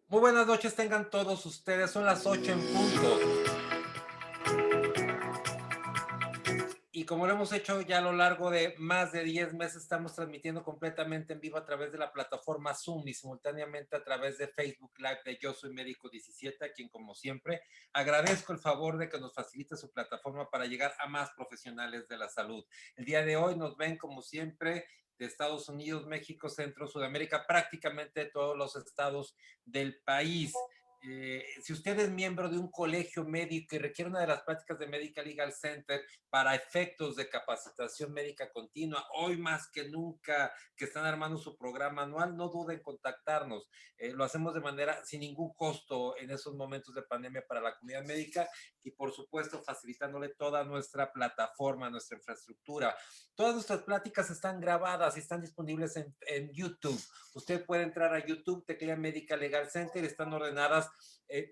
Muy buenas noches tengan todos ustedes, son las 8 en punto. Y como lo hemos hecho ya a lo largo de más de 10 meses, estamos transmitiendo completamente en vivo a través de la plataforma Zoom y simultáneamente a través de Facebook Live de Yo Soy Médico 17, a quien como siempre agradezco el favor de que nos facilite su plataforma para llegar a más profesionales de la salud. El día de hoy nos ven como siempre de Estados Unidos, México, Centro, Sudamérica, prácticamente todos los estados del país. Si usted es miembro de un colegio médico y requiere una de las prácticas de Medical Legal Center para efectos de capacitación médica continua, hoy más que nunca que están armando su programa anual, no duden en contactarnos. Lo hacemos de manera sin ningún costo en esos momentos de pandemia para la comunidad médica y por supuesto facilitándole toda nuestra plataforma, nuestra infraestructura. Todas nuestras pláticas están grabadas y están disponibles en YouTube. Usted puede entrar a YouTube, teclea Medical Legal Center, están ordenadas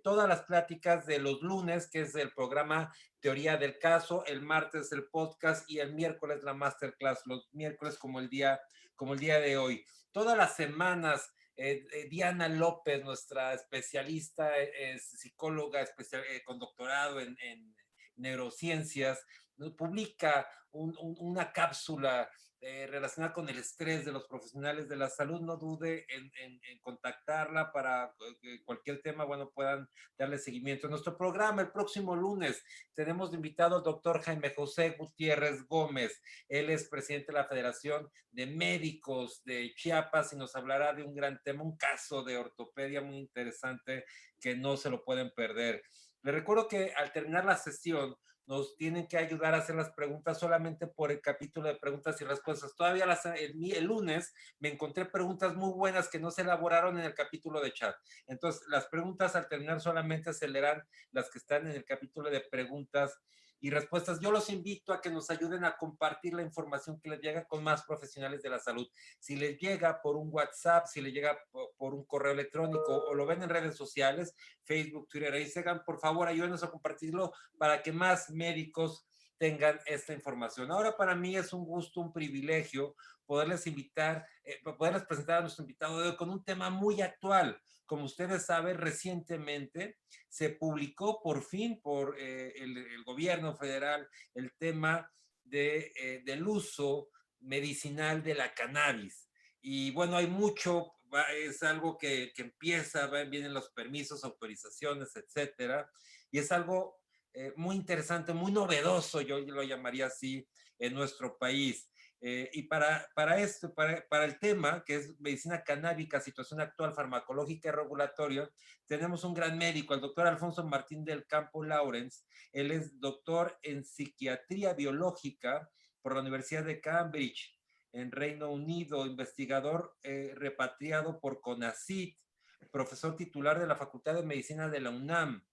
todas las pláticas de los lunes, que es el programa Teoría del Caso, el martes el podcast y el miércoles la masterclass, los miércoles como el día de hoy. Todas las semanas Diana López, nuestra especialista, es psicóloga con doctorado en neurociencias, publica una cápsula relacionada con el estrés de los profesionales de la salud. No dude en contactarla para cualquier tema, bueno, puedan darle seguimiento. En nuestro programa el próximo lunes tenemos de invitado al doctor Jaime José Gutiérrez Gómez. Él es presidente de la Federación de Médicos de Chiapas y nos hablará de un gran tema, un caso de ortopedia muy interesante que no se lo pueden perder. Les recuerdo que al terminar la sesión nos tienen que ayudar a hacer las preguntas solamente por el capítulo de preguntas y respuestas. Todavía el lunes me encontré preguntas muy buenas que no se elaboraron en el capítulo de chat. Entonces, las preguntas al terminar solamente se leerán las que están en el capítulo de preguntas y respuestas. Yo los invito a que nos ayuden a compartir la información que les llega con más profesionales de la salud. Si les llega por un WhatsApp, si les llega por un correo electrónico o lo ven en redes sociales, Facebook, Twitter e Instagram, por favor ayúdenos a compartirlo para que más médicos tengan esta información. Ahora para mí es un gusto, un privilegio poderles poderles presentar a nuestro invitado de hoy con un tema muy actual. Como ustedes saben, recientemente se publicó por fin por el gobierno federal el tema del uso medicinal de la cannabis. Y bueno, hay mucho, es algo que empieza, vienen los permisos, autorizaciones, etcétera, y es algo muy interesante, muy novedoso, yo lo llamaría así, en nuestro país. Y para el tema, que es medicina canábica, situación actual, farmacológica y regulatoria, tenemos un gran médico, el doctor Alfonso Martín del Campo Lawrence. Él es doctor en psiquiatría biológica por la Universidad de Cambridge, en Reino Unido, investigador repatriado por CONACYT, profesor titular de la Facultad de Medicina de la UNAM,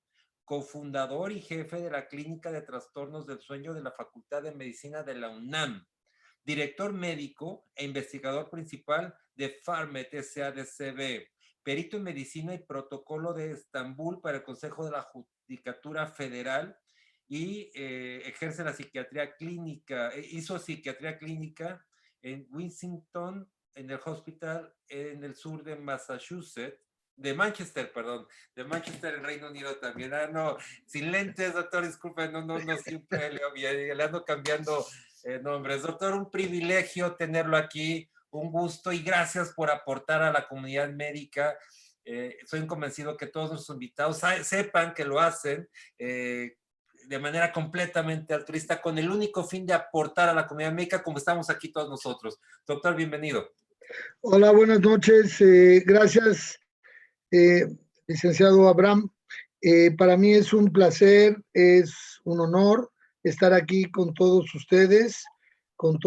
cofundador y jefe de la Clínica de Trastornos del Sueño de la Facultad de Medicina de la UNAM, director médico e investigador principal de Pharmet SADCB, perito en medicina y protocolo de Estambul para el Consejo de la Judicatura Federal y ejerce la psiquiatría clínica, hizo psiquiatría clínica en Winsington, en el hospital en el sur de Massachusetts, de Manchester, perdón, de Manchester en Reino Unido también. No, sin lentes, doctor, disculpe, no siempre le ando cambiando nombres. Doctor, un privilegio tenerlo aquí, un gusto y gracias por aportar a la comunidad médica. Soy convencido que todos nuestros invitados sepan que lo hacen de manera completamente altruista, con el único fin de aportar a la comunidad médica como estamos aquí todos nosotros. Doctor, bienvenido. Hola, buenas noches. Gracias, licenciado Abraham. Para mí es un placer, es un honor estar aquí con todos ustedes, con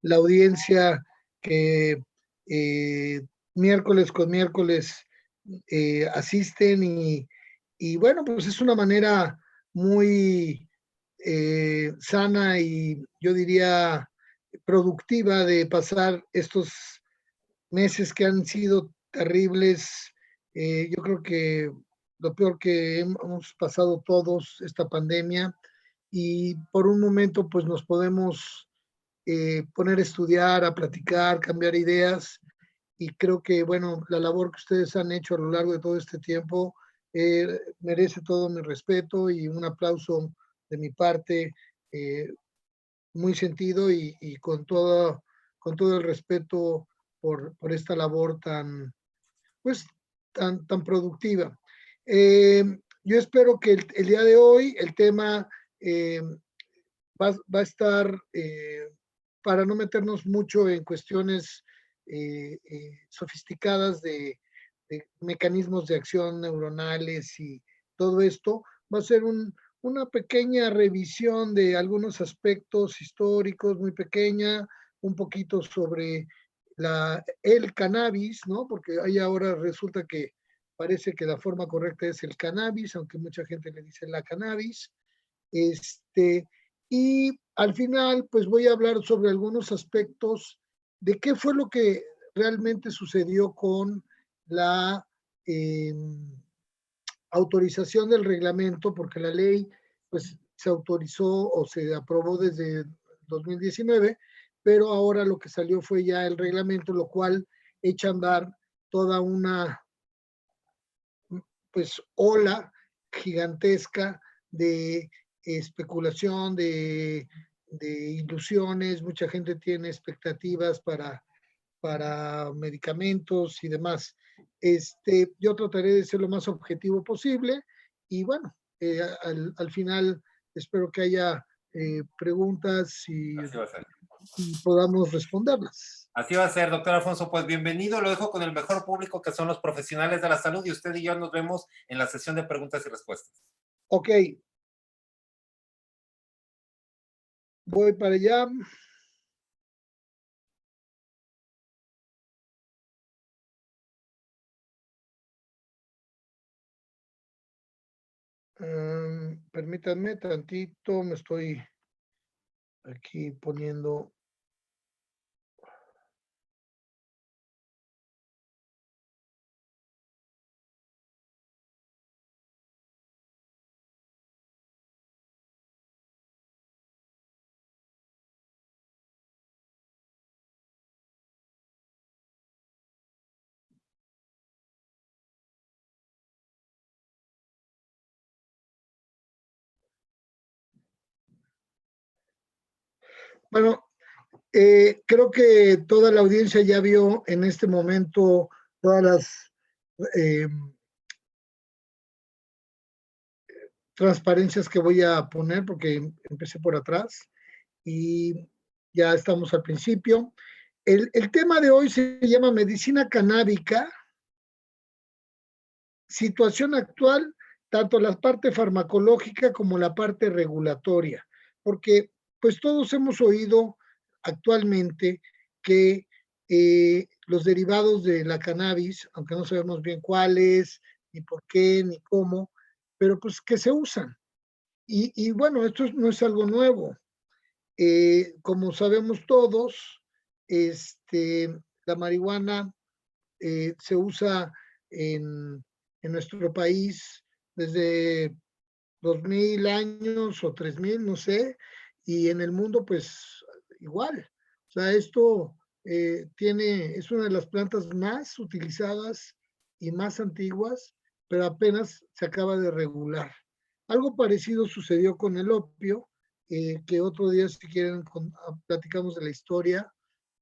la audiencia que miércoles con miércoles asisten y bueno, pues es una manera muy sana y yo diría productiva de pasar estos meses que han sido terribles. Yo creo que lo peor que hemos pasado todos, esta pandemia, y por un momento pues nos podemos poner a estudiar, a platicar, cambiar ideas. Y creo que, bueno, la labor que ustedes han hecho a lo largo de todo este tiempo merece todo mi respeto y un aplauso de mi parte, muy sentido y con todo el respeto por esta labor tan, pues, tan productiva. Yo espero que el día de hoy el tema eh, va a estar, para no meternos mucho en cuestiones sofisticadas de mecanismos de acción neuronales y todo esto, va a ser una pequeña revisión de algunos aspectos históricos, muy pequeña, un poquito sobre el cannabis, ¿no? Porque ahí ahora resulta que parece que la forma correcta es el cannabis, aunque mucha gente le dice la cannabis. Este, y al final, pues voy a hablar sobre algunos aspectos de qué fue lo que realmente sucedió con la eh, autorización del reglamento, porque la ley pues se autorizó o se aprobó desde 2019, pero ahora lo que salió fue ya el reglamento, lo cual echa a andar toda una pues ola gigantesca de especulación, de ilusiones, mucha gente tiene expectativas para medicamentos y demás. Yo trataré de ser lo más objetivo posible y bueno, al final espero que haya preguntas Así va a ser. y podamos responderlas. Así va a ser, doctor Alfonso. Pues bienvenido, lo dejo con el mejor público que son los profesionales de la salud y usted y yo nos vemos en la sesión de preguntas y respuestas. Ok, voy para allá. Permítanme tantito, me estoy aquí poniendo. Bueno, creo que toda la audiencia ya vio en este momento todas las eh, transparencias que voy a poner porque empecé por atrás y ya estamos al principio. El tema de hoy se llama medicina canábica, situación actual, tanto la parte farmacológica como la parte regulatoria, porque pues todos hemos oído actualmente que los derivados de la cannabis, aunque no sabemos bien cuáles, ni por qué, ni cómo, pero pues que se usan. Y bueno, esto no es algo nuevo. Como sabemos todos, la marihuana se usa en nuestro país desde 2000 años o 3000, no sé, y en el mundo pues igual. O sea, esto es una de las plantas más utilizadas y más antiguas, pero apenas se acaba de regular. Algo parecido sucedió con el opio, que otro día si quieren platicamos de la historia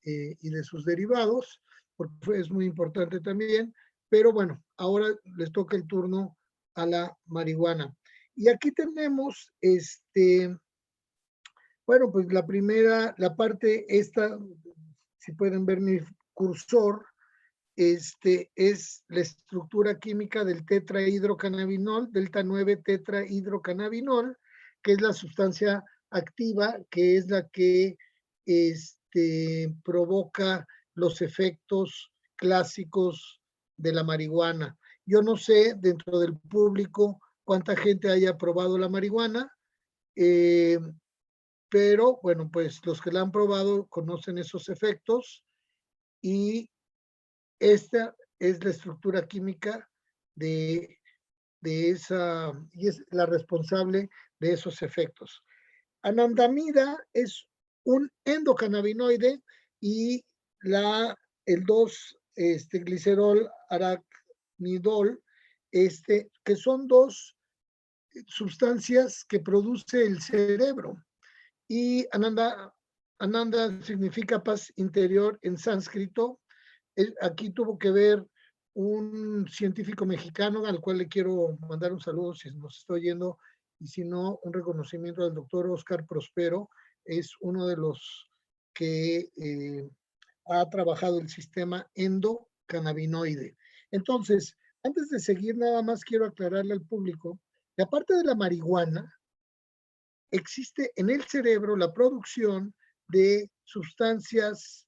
y de sus derivados, porque es muy importante también, pero bueno, ahora les toca el turno a la marihuana. Y aquí tenemos, bueno, pues la primera, la parte esta, si pueden ver mi cursor, es la estructura química del tetrahidrocannabinol, delta 9 tetrahidrocannabinol, que es la sustancia activa, que es la que provoca los efectos clásicos de la marihuana. Yo no sé dentro del público cuánta gente haya probado la marihuana, eh, pero bueno, pues los que la han probado conocen esos efectos y esta es la estructura química de, esa, y es la responsable de esos efectos. Anandamida es un endocannabinoide y el 2-glicerol aracnidol, que son dos sustancias que produce el cerebro. Y Ananda significa paz interior en sánscrito. Aquí tuvo que ver un científico mexicano al cual le quiero mandar un saludo si nos está oyendo, y si no, un reconocimiento al doctor Oscar Prospero. Es uno de los que ha trabajado el sistema endocannabinoide. Entonces, antes de seguir, nada más quiero aclararle al público que aparte de la marihuana, existe en el cerebro la producción de sustancias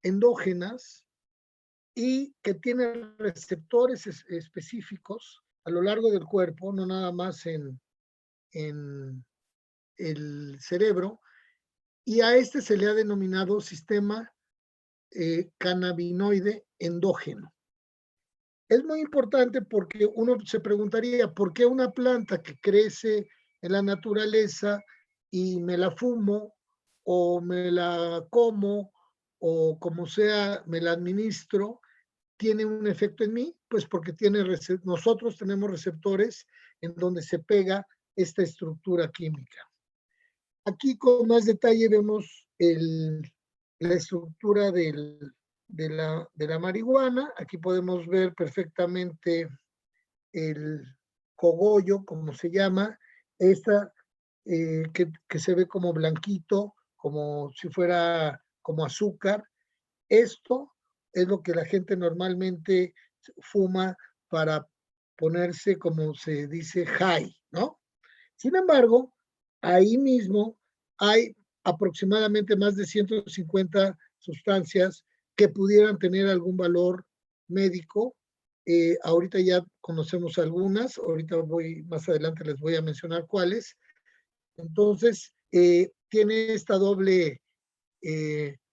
endógenas y que tienen receptores específicos a lo largo del cuerpo, no nada más en el cerebro, y a se le ha denominado sistema cannabinoide endógeno. Es muy importante porque uno se preguntaría, ¿por qué una planta que crece en la naturaleza y me la fumo o me la como o como sea me la administro, tiene un efecto en mí? Pues porque nosotros tenemos receptores en donde se pega esta estructura química. Aquí con más detalle vemos la estructura de la marihuana. Aquí podemos ver perfectamente el cogollo, como se llama, esta que se ve como blanquito, como si fuera como azúcar. Esto es lo que la gente normalmente fuma para ponerse, como se dice, high, ¿no? Sin embargo, ahí mismo hay aproximadamente más de 150 sustancias que pudieran tener algún valor médico. Ahorita ya conocemos algunas, ahorita más adelante les voy a mencionar cuáles. Entonces, tiene esta doble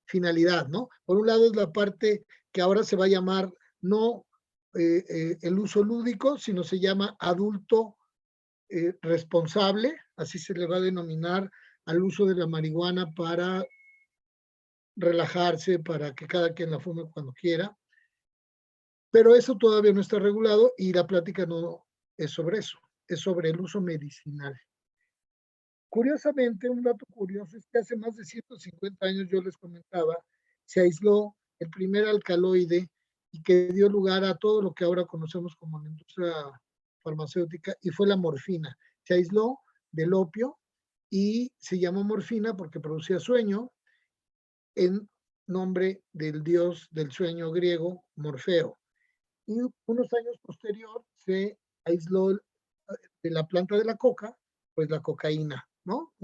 finalidad, ¿no? Por un lado es la parte que ahora se va a llamar no el uso lúdico, sino se llama adulto responsable, así se le va a denominar al uso de la marihuana para relajarse, para que cada quien la fume cuando quiera. Pero eso todavía no está regulado y la plática no es sobre eso, es sobre el uso medicinal. Curiosamente, un dato curioso es que hace más de 150 años, yo les comentaba, se aisló el primer alcaloide y que dio lugar a todo lo que ahora conocemos como la industria farmacéutica, y fue la morfina. Se aisló del opio y se llamó morfina porque producía sueño, en nombre del dios del sueño griego, Morfeo. Y unos años posterior se aisló de la planta de la coca, pues la cocaína, ¿no?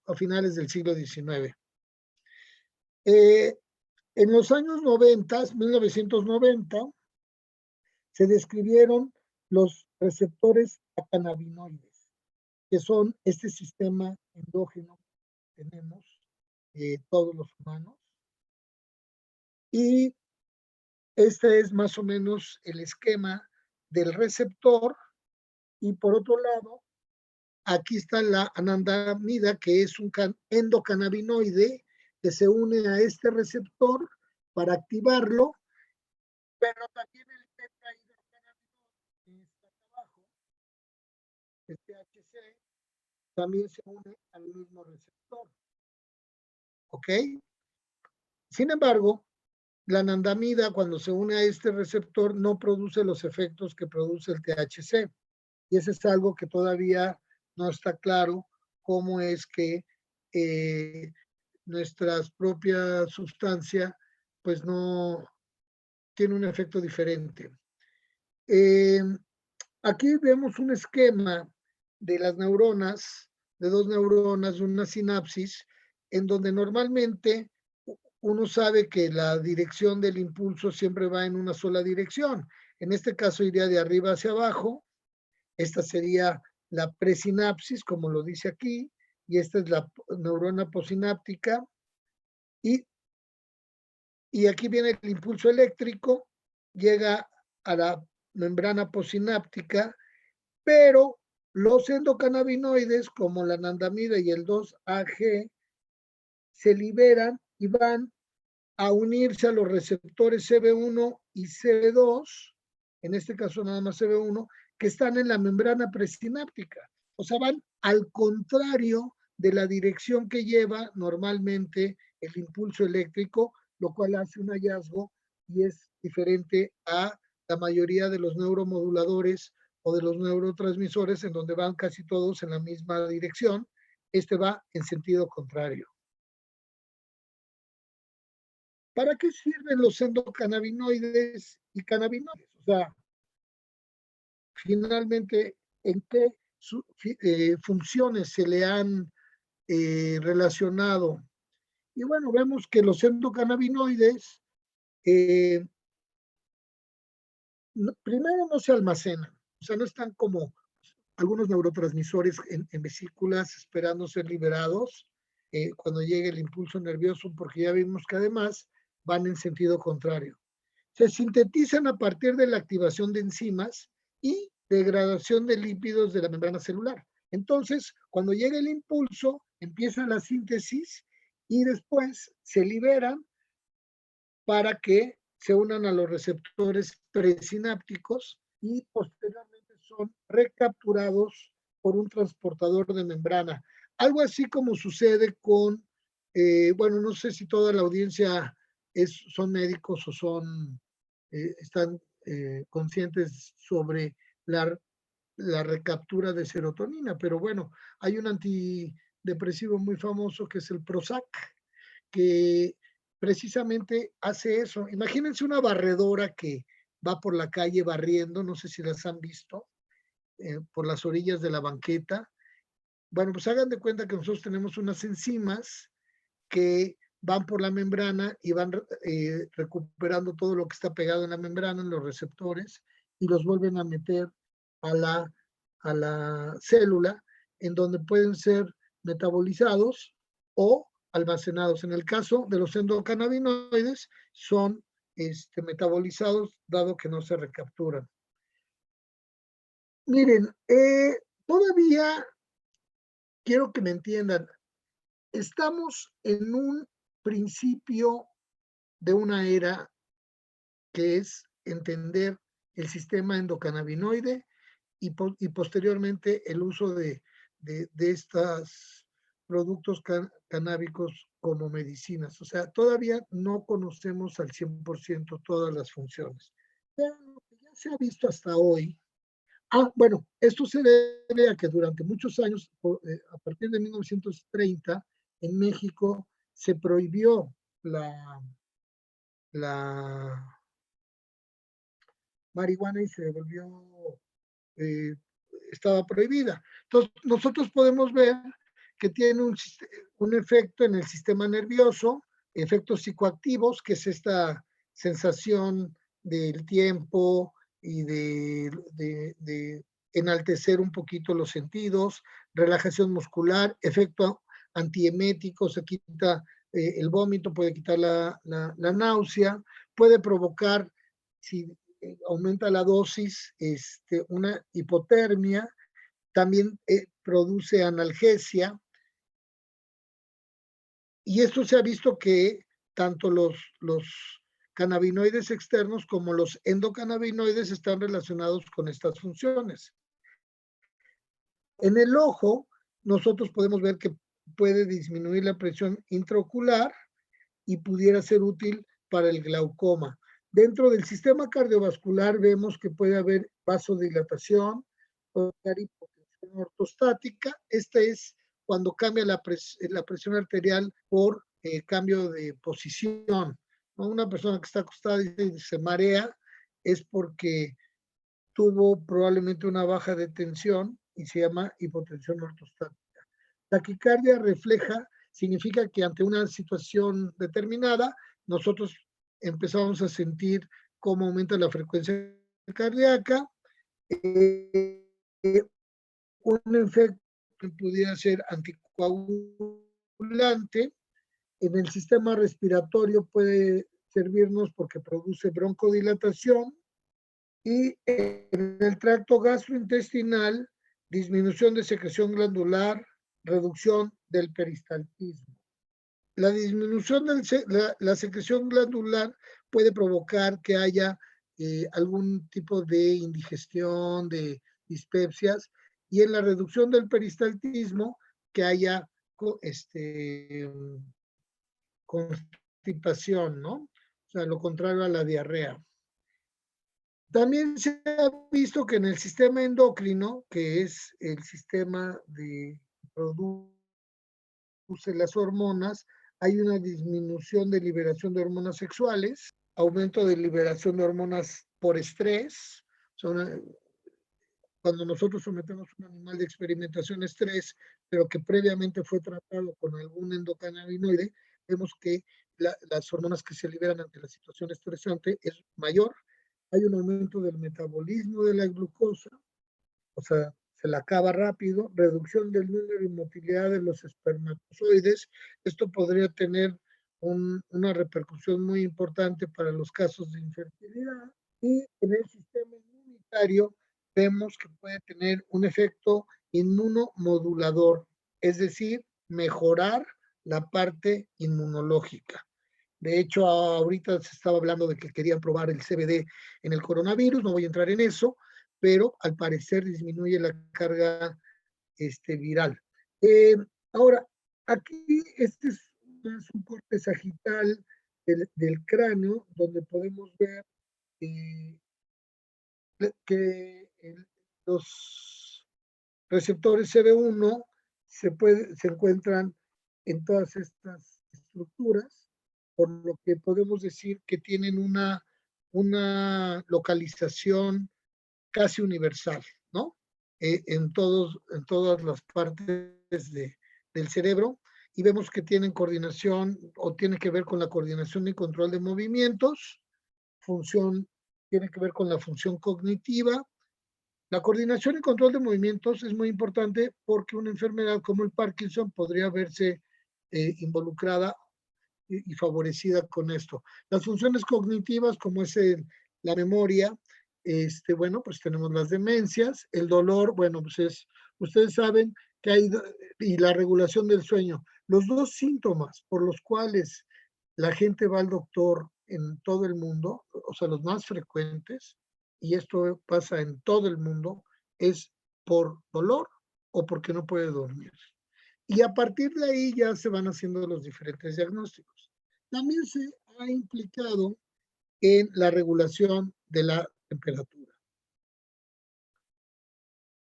A finales del siglo XIX. En los años 90, 1990, se describieron los receptores a cannabinoides, que son este sistema endógeno que tenemos todos los humanos. Y este es más o menos el esquema del receptor. Y por otro lado, aquí está la anandamida, que es un endocannabinoide que se une a este receptor para activarlo, pero también el tetrahidrocannabinol, que está abajo, el THC, también se une al mismo receptor. ¿Ok? Sin embargo, la anandamida, cuando se une a este receptor, no produce los efectos que produce el THC. Y eso es algo que todavía no está claro, cómo es que nuestra propia sustancia pues no tiene un efecto diferente. Aquí vemos un esquema de las neuronas, de dos neuronas, una sinapsis, en donde normalmente uno sabe que la dirección del impulso siempre va en una sola dirección. En este caso iría de arriba hacia abajo. Esta sería la presinapsis, como lo dice aquí, y esta es la neurona posináptica. Y aquí viene el impulso eléctrico, llega a la membrana posináptica, pero Los endocannabinoides, como la anandamida y el 2-AG, se liberan y van a unirse a los receptores CB1 y CB2, en este caso nada más CB1, que están en la membrana presináptica. O sea, van al contrario de la dirección que lleva normalmente el impulso eléctrico, lo cual hace un hallazgo y es diferente a la mayoría de los neuromoduladores o de los neurotransmisores, en donde van casi todos en la misma dirección. Este va en sentido contrario. ¿Para qué sirven los endocannabinoides y cannabinoides? O sea, finalmente, ¿en qué funciones se le han relacionado? Y bueno, vemos que los endocannabinoides, primero no se almacenan, o sea, no están como algunos neurotransmisores en vesículas esperando ser liberados cuando llegue el impulso nervioso, porque ya vimos que además van en sentido contrario. Se sintetizan a partir de la activación de enzimas y degradación de lípidos de la membrana celular. Entonces, cuando llega el impulso, empieza la síntesis y después se liberan para que se unan a los receptores presinápticos y posteriormente son recapturados por un transportador de membrana. Algo así como sucede con, bueno, no sé si toda la audiencia son médicos o están conscientes sobre la recaptura de serotonina, pero bueno, hay un antidepresivo muy famoso que es el Prozac, que precisamente hace eso. Imagínense una barredora que va por la calle barriendo, no sé si las han visto, por las orillas de la banqueta. Bueno, pues hagan de cuenta que nosotros tenemos unas enzimas que van por la membrana y van recuperando todo lo que está pegado en la membrana, en los receptores, y los vuelven a meter a la célula, en donde pueden ser metabolizados o almacenados. En el caso de los endocannabinoides, son metabolizados, dado que no se recapturan. Miren, todavía quiero que me entiendan, estamos en un principio de una era que es entender el sistema endocannabinoide y posteriormente el uso de estos productos canábicos como medicinas. O sea, todavía no conocemos al 100% todas las funciones. Pero lo que ya se ha visto hasta hoy, bueno, esto se debe a que durante muchos años, a partir de 1930, en México se prohibió la marihuana y se volvió, estaba prohibida. Entonces, nosotros podemos ver que tiene un efecto en el sistema nervioso, efectos psicoactivos, que es esta sensación del tiempo y de enaltecer un poquito los sentidos, relajación muscular, efecto antiemético, se quita el vómito, puede quitar la náusea, puede provocar, si aumenta la dosis, una hipotermia, también produce analgesia, y esto se ha visto que tanto los cannabinoides externos como los endocannabinoides están relacionados con estas funciones. En el ojo, nosotros podemos ver que puede disminuir la presión intraocular y pudiera ser útil para el glaucoma. Dentro del sistema cardiovascular vemos que puede haber vasodilatación, puede haber hipotensión ortostática. Esta es cuando cambia la presión arterial por cambio de posición, ¿no? Una persona que está acostada y se marea es porque tuvo probablemente una baja de tensión y se llama hipotensión ortostática. Taquicardia refleja significa que ante una situación determinada, nosotros empezamos a sentir cómo aumenta la frecuencia cardíaca. Un efecto que pudiera ser anticoagulante. En el sistema respiratorio puede servirnos porque produce broncodilatación, y en el tracto gastrointestinal disminución de secreción glandular, reducción del peristaltismo. La disminución de la secreción glandular puede provocar que haya algún tipo de indigestión, de dispepsias, y en la reducción del peristaltismo que haya constipación, ¿no? O sea, lo contrario a la diarrea. También se ha visto que en el sistema endocrino, que es el sistema de produce las hormonas, hay una disminución de liberación de hormonas sexuales, aumento de liberación de hormonas por estrés. Cuando nosotros sometemos a un animal de experimentación a estrés, pero que previamente fue tratado con algún endocannabinoide, vemos que las hormonas que se liberan ante la situación estresante es mayor. Hay un aumento del metabolismo de la glucosa, o sea, se la acaba rápido, reducción del número y motilidad de los espermatozoides. Esto podría tener una repercusión muy importante para los casos de infertilidad. Y en el sistema inmunitario vemos que puede tener un efecto inmunomodulador, es decir, mejorar la parte inmunológica. De hecho, ahorita se estaba hablando de que querían probar el CBD en el coronavirus, no voy a entrar en eso, pero al parecer disminuye la carga viral. Ahora, aquí este es un corte sagital del cráneo, donde podemos ver que los receptores CB1 se encuentran en todas estas estructuras, por lo que podemos decir que tienen una localización casi universal, ¿no? En todas las partes del cerebro, y vemos que tienen coordinación o tiene que ver con la coordinación y control de movimientos, tiene que ver con la función cognitiva. La coordinación y control de movimientos es muy importante porque una enfermedad como el Parkinson podría verse involucrada y favorecida con esto. Las funciones cognitivas, como es la memoria, bueno, pues tenemos las demencias, el dolor, bueno, pues ustedes saben que hay, y la regulación del sueño. Los dos síntomas por los cuales la gente va al doctor en todo el mundo, o sea, los más frecuentes, y esto pasa en todo el mundo, es por dolor o porque no puede dormir. Y a partir de ahí ya se van haciendo los diferentes diagnósticos. También se ha implicado en la regulación de la temperatura.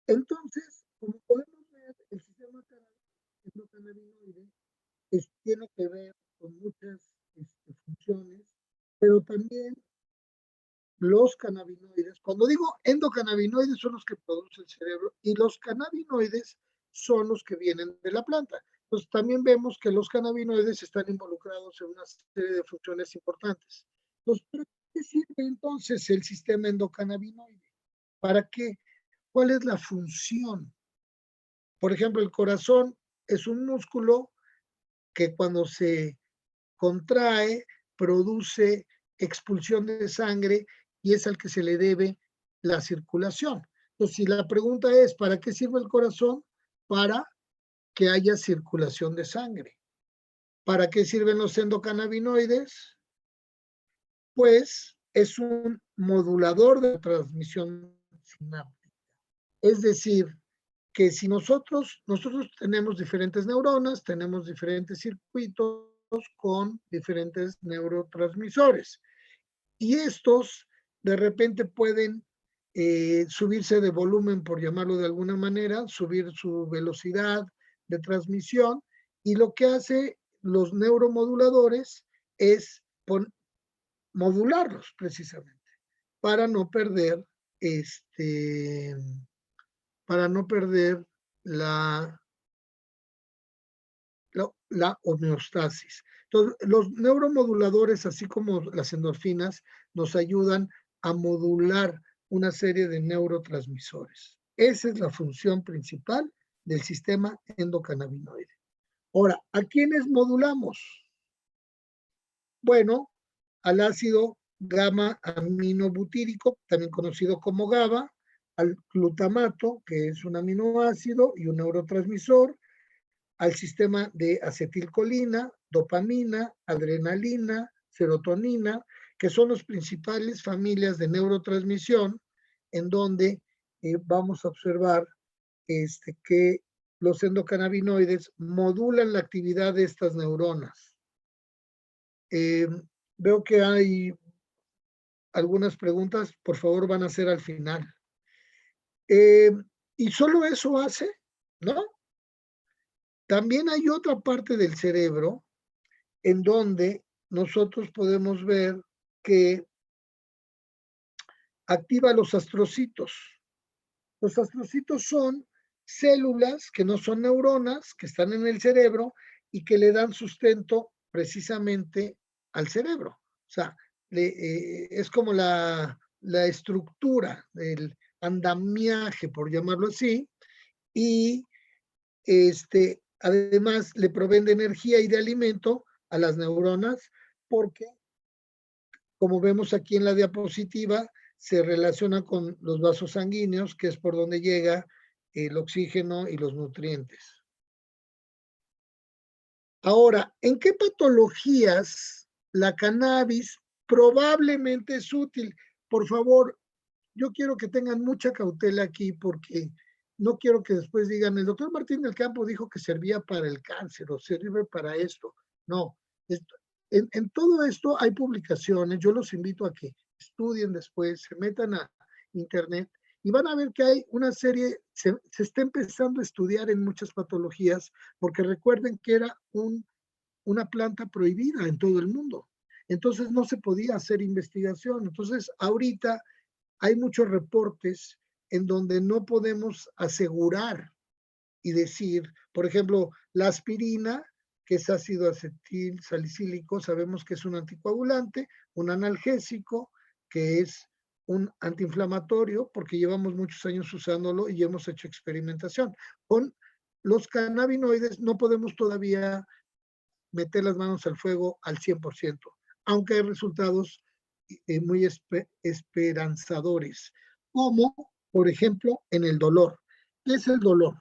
Entonces, como podemos ver, el sistema endocannabinoide tiene que ver con muchas funciones, pero también los cannabinoides, cuando digo endocannabinoides son los que produce el cerebro y los cannabinoides son los que vienen de la planta. Entonces también vemos que los cannabinoides están involucrados en una serie de funciones importantes. Entonces, ¿para qué sirve entonces el sistema endocannabinoide? ¿Para qué? ¿Cuál es la función? Por ejemplo, el corazón es un músculo que cuando se contrae, produce expulsión de sangre y es al que se le debe la circulación. Entonces, si la pregunta es, ¿para qué sirve el corazón? Para que haya circulación de sangre. ¿Para qué sirven los endocannabinoides? Pues es un modulador de transmisión sináptica. Es decir, que si nosotros tenemos diferentes neuronas, tenemos diferentes circuitos con diferentes neurotransmisores. Y estos de repente pueden subirse de volumen, por llamarlo de alguna manera, subir su velocidad de transmisión, y lo que hace los neuromoduladores es modularlos precisamente para no perder la homeostasis. Entonces, los neuromoduladores, así como las endorfinas, nos ayudan a modular una serie de neurotransmisores. Esa es la función principal del sistema endocannabinoide. Ahora, ¿a quiénes modulamos? Bueno, al ácido gamma aminobutírico, también conocido como GABA, al glutamato, que es un aminoácido y un neurotransmisor, al sistema de acetilcolina, dopamina, adrenalina, serotonina, que son las principales familias de neurotransmisión, en donde vamos a observar que los endocannabinoides modulan la actividad de estas neuronas. Veo que hay algunas preguntas, por favor, van a ser al final. Y solo eso hace, ¿no? También hay otra parte del cerebro en donde nosotros podemos ver que activa los astrocitos. Los astrocitos son células que no son neuronas, que están en el cerebro y que le dan sustento precisamente al cerebro. O sea, es como la estructura, el andamiaje, por llamarlo así, y además le proveen de energía y de alimento a las neuronas, porque, como vemos aquí en la diapositiva, se relaciona con los vasos sanguíneos, que es por donde llega el oxígeno y los nutrientes. Ahora, ¿en qué patologías la cannabis probablemente es útil? Por favor, yo quiero que tengan mucha cautela aquí porque no quiero que después digan, el doctor Martín del Campo dijo que servía para el cáncer o sirve para esto. No, en todo esto hay publicaciones, yo los invito a que estudien después, se metan a internet y van a ver que hay una serie, se está empezando a estudiar en muchas patologías, porque recuerden que era una planta prohibida en todo el mundo. Entonces no se podía hacer investigación. Entonces ahorita hay muchos reportes en donde no podemos asegurar y decir, por ejemplo, la aspirina, que es ácido acetil salicílico, sabemos que es un anticoagulante, un analgésico, que es un antiinflamatorio, porque llevamos muchos años usándolo y hemos hecho experimentación. Con los cannabinoides no podemos todavía meter las manos al fuego al 100%, aunque hay resultados muy esperanzadores, como por ejemplo en el dolor. ¿Qué es el dolor?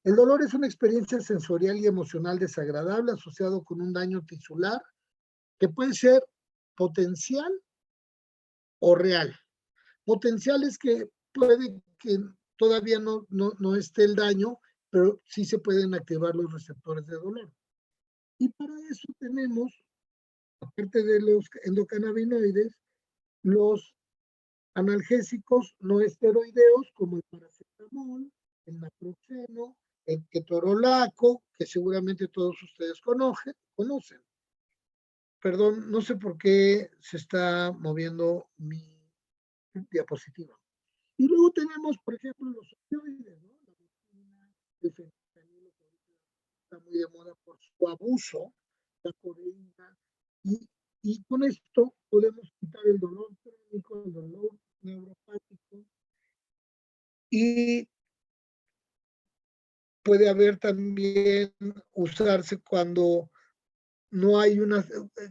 El dolor es una experiencia sensorial y emocional desagradable asociado con un daño tisular que puede ser potencial o real. Potencial es que puede que todavía no esté el daño, pero sí se pueden activar los receptores de dolor. Y para eso tenemos, aparte de los endocannabinoides, los analgésicos no esteroideos como el paracetamol, el naproxeno, el ketorolaco, que seguramente todos ustedes conocen. Perdón, no sé por qué se está moviendo mi diapositiva. Y luego tenemos, por ejemplo, los opioides, ¿no? La morfina, el fentanilo, que está muy de moda por su abuso, la codeína, y con esto podemos quitar el dolor crónico, el dolor neuropático, y puede haber también usarse cuando no hay una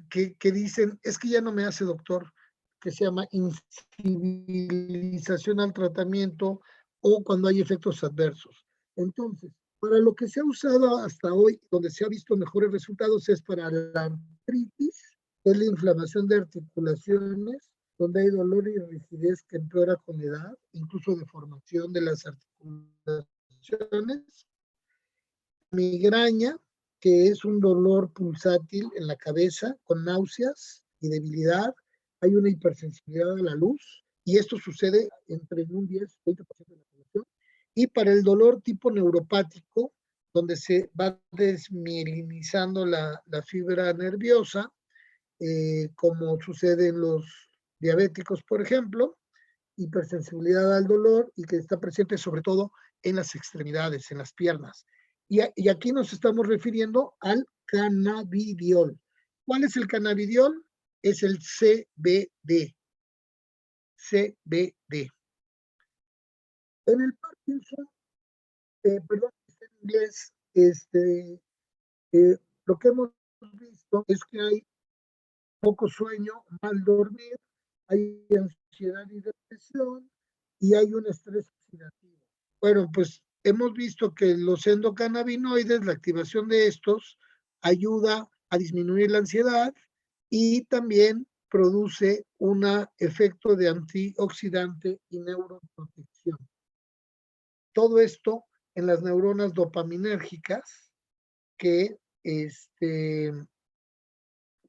que dicen, es que ya no me hace doctor, que se llama incivilización al tratamiento o cuando hay efectos adversos. Entonces, para lo que se ha usado hasta hoy, donde se ha visto mejores resultados es para la artritis, que es la inflamación de articulaciones, donde hay dolor y rigidez que empeora con la edad, incluso deformación de las articulaciones, migraña, que es un dolor pulsátil en la cabeza con náuseas y debilidad. Hay una hipersensibilidad a la luz y esto sucede entre un 10 y 20% de la población. Y para el dolor tipo neuropático, donde se va desmielinizando la fibra nerviosa, como sucede en los diabéticos, por ejemplo, hipersensibilidad al dolor y que está presente sobre todo en las extremidades, en las piernas. Y aquí nos estamos refiriendo al cannabidiol. ¿Cuál es el cannabidiol? Es el CBD. CBD. En el Parkinson, perdón, en inglés, lo que hemos visto es que hay poco sueño, mal dormir, hay ansiedad y depresión, y hay un estrés oxidativo. Bueno, pues hemos visto que los endocannabinoides, la activación de estos, ayuda a disminuir la ansiedad y también produce un efecto de antioxidante y neuroprotección. Todo esto en las neuronas dopaminérgicas que,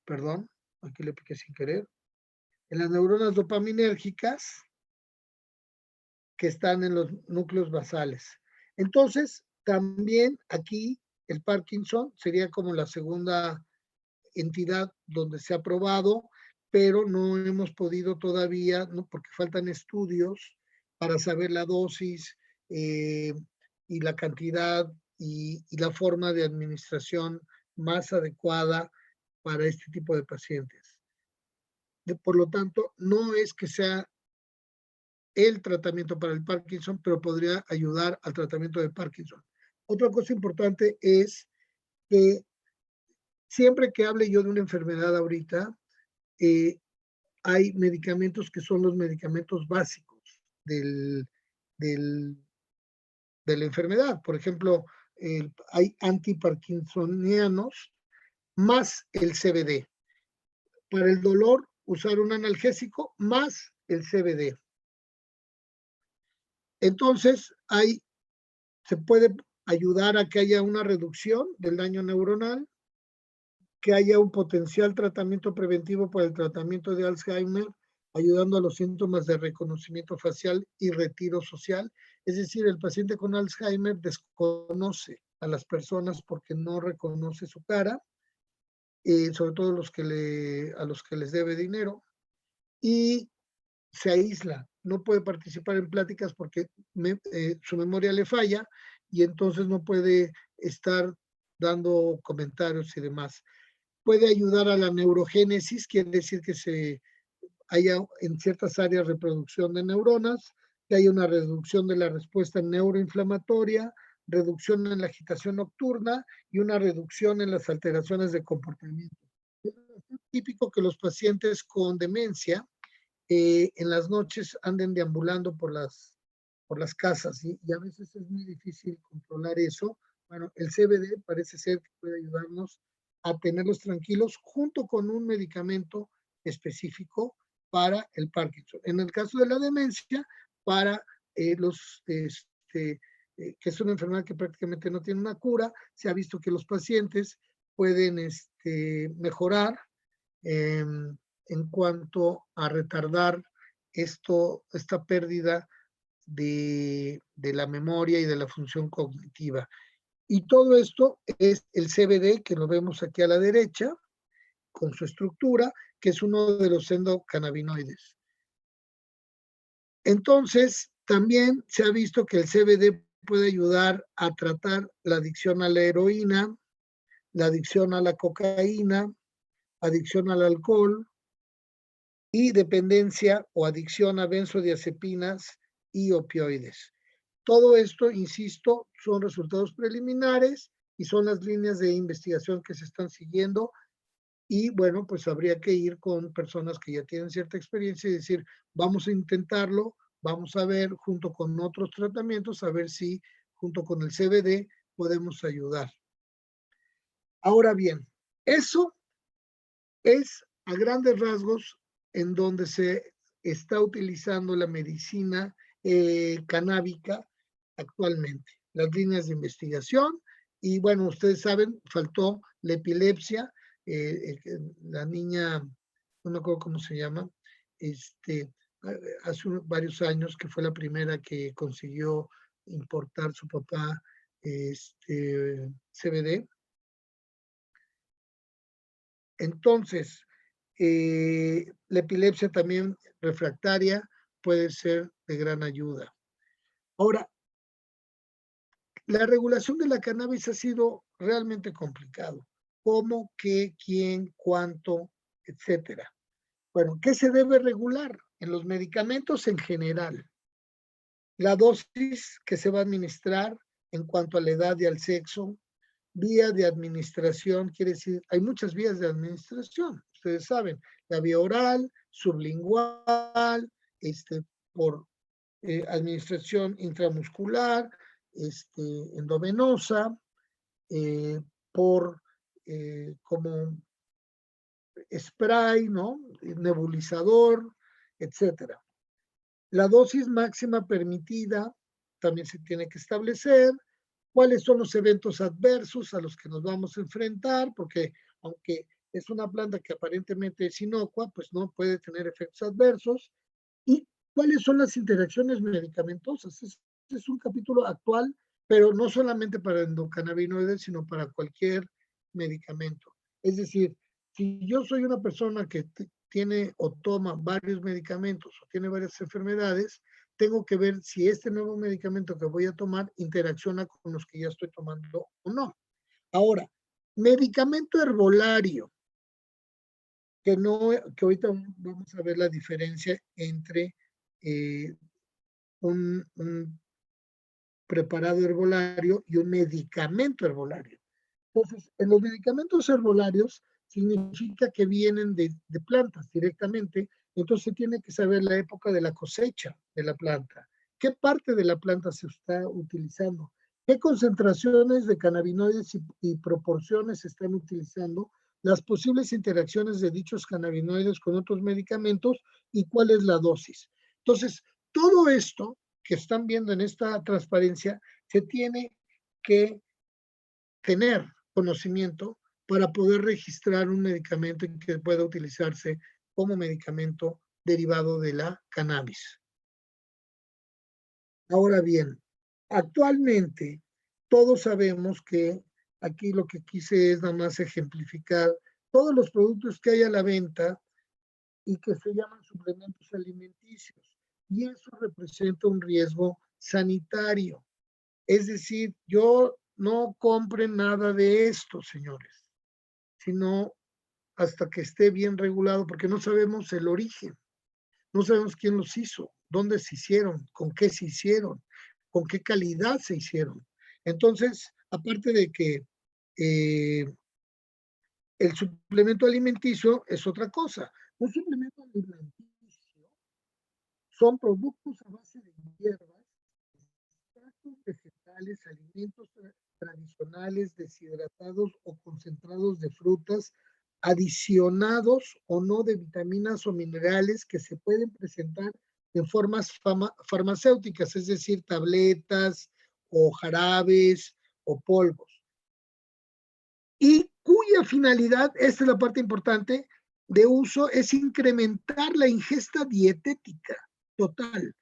perdón, aquí le piqué sin querer, en las neuronas dopaminérgicas que están en los núcleos basales. Entonces, también aquí el Parkinson sería como la segunda entidad donde se ha probado, pero no hemos podido todavía, ¿no? Porque faltan estudios para saber la dosis y la cantidad y la forma de administración más adecuada para este tipo de pacientes. Por lo tanto, no es que sea el tratamiento para el Parkinson, pero podría ayudar al tratamiento de Parkinson. Otra cosa importante es que siempre que hable yo de una enfermedad ahorita, hay medicamentos que son los medicamentos básicos del, del, de la enfermedad. Por ejemplo, hay antiparkinsonianos más el CBD. Para el dolor, usar un analgésico más el CBD. Entonces, se puede ayudar a que haya una reducción del daño neuronal, que haya un potencial tratamiento preventivo para el tratamiento de Alzheimer, ayudando a los síntomas de reconocimiento facial y retiro social. Es decir, el paciente con Alzheimer desconoce a las personas porque no reconoce su cara, sobre todo a los que les debe dinero, y se aísla, no puede participar en pláticas porque su memoria le falla y entonces no puede estar dando comentarios y demás. Puede ayudar a la neurogénesis, quiere decir que haya en ciertas áreas reproducción de neuronas, que haya una reducción de la respuesta neuroinflamatoria, reducción en la agitación nocturna y una reducción en las alteraciones de comportamiento. Es típico que los pacientes con demencia en las noches anden deambulando por las casas y a veces es muy difícil controlar eso. Bueno, el CBD parece ser que puede ayudarnos a tenerlos tranquilos junto con un medicamento específico para el Parkinson. En el caso de la demencia, para que es una enfermedad que prácticamente no tiene una cura, se ha visto que los pacientes pueden mejorar en cuanto a retardar esta pérdida de la memoria y de la función cognitiva. Y todo esto es el CBD, que lo vemos aquí a la derecha, con su estructura, que es uno de los endocannabinoides. Entonces, también se ha visto que el CBD puede ayudar a tratar la adicción a la heroína, la adicción a la cocaína, adicción al alcohol y dependencia o adicción a benzodiazepinas y opioides. Todo esto, insisto, son resultados preliminares y son las líneas de investigación que se están siguiendo y bueno, pues habría que ir con personas que ya tienen cierta experiencia y decir, vamos a intentarlo, vamos a ver junto con otros tratamientos, a ver si junto con el CBD podemos ayudar. Ahora bien, eso es a grandes rasgos en donde se está utilizando la medicina canábica actualmente, las líneas de investigación. Y bueno, ustedes saben, faltó la epilepsia, la niña, no me acuerdo cómo se llama, hace varios años que fue la primera que consiguió importar su papá CBD. Entonces, la epilepsia también refractaria puede ser de gran ayuda. Ahora, la regulación de la cannabis ha sido realmente complicado. ¿Cómo, qué, quién, cuánto, etcétera? Bueno, ¿qué se debe regular? En los medicamentos en general, la dosis que se va a administrar en cuanto a la edad y al sexo, vía de administración, quiere decir, hay muchas vías de administración, ustedes saben, la vía oral, sublingual, por administración intramuscular, endovenosa, por como spray, ¿no? Nebulizador, etcétera. La dosis máxima permitida también se tiene que establecer. ¿Cuáles son los eventos adversos a los que nos vamos a enfrentar? Porque aunque es una planta que aparentemente es inocua, pues no puede tener efectos adversos. ¿Y cuáles son las interacciones medicamentosas? Es un capítulo actual, pero no solamente para endocannabinoides, sino para cualquier medicamento. Es decir, si yo soy una persona que tiene o toma varios medicamentos o tiene varias enfermedades, tengo que ver si este nuevo medicamento que voy a tomar interacciona con los que ya estoy tomando o no. Ahora, medicamento herbolario, que ahorita vamos a ver la diferencia entre un preparado herbolario y un medicamento herbolario. Entonces, en los medicamentos herbolarios significa que vienen de plantas directamente, entonces se tiene que saber la época de la cosecha de la planta, qué parte de la planta se está utilizando, qué concentraciones de cannabinoides y proporciones se están utilizando, las posibles interacciones de dichos cannabinoides con otros medicamentos y cuál es la dosis. Entonces, todo esto que están viendo en esta transparencia se tiene que tener conocimiento para poder registrar un medicamento que pueda utilizarse como medicamento derivado de la cannabis. Ahora bien, actualmente todos sabemos que aquí lo que quise es nada más ejemplificar todos los productos que hay a la venta y que se llaman suplementos alimenticios. Y eso representa un riesgo sanitario. Es decir, yo no compren nada de esto, señores, sino hasta que esté bien regulado, porque no sabemos el origen, no sabemos quién los hizo, dónde se hicieron, con qué se hicieron, con qué calidad se hicieron. Entonces, aparte de que el suplemento alimenticio es otra cosa. Un suplemento alimenticio son productos a base de hierbas, extractos vegetales, alimentos tradicionales, deshidratados o concentrados de frutas, adicionados o no de vitaminas o minerales que se pueden presentar en formas farmacéuticas, es decir, tabletas o jarabes o polvos. Y cuya finalidad, esta es la parte importante, de uso es incrementar la ingesta dietética total,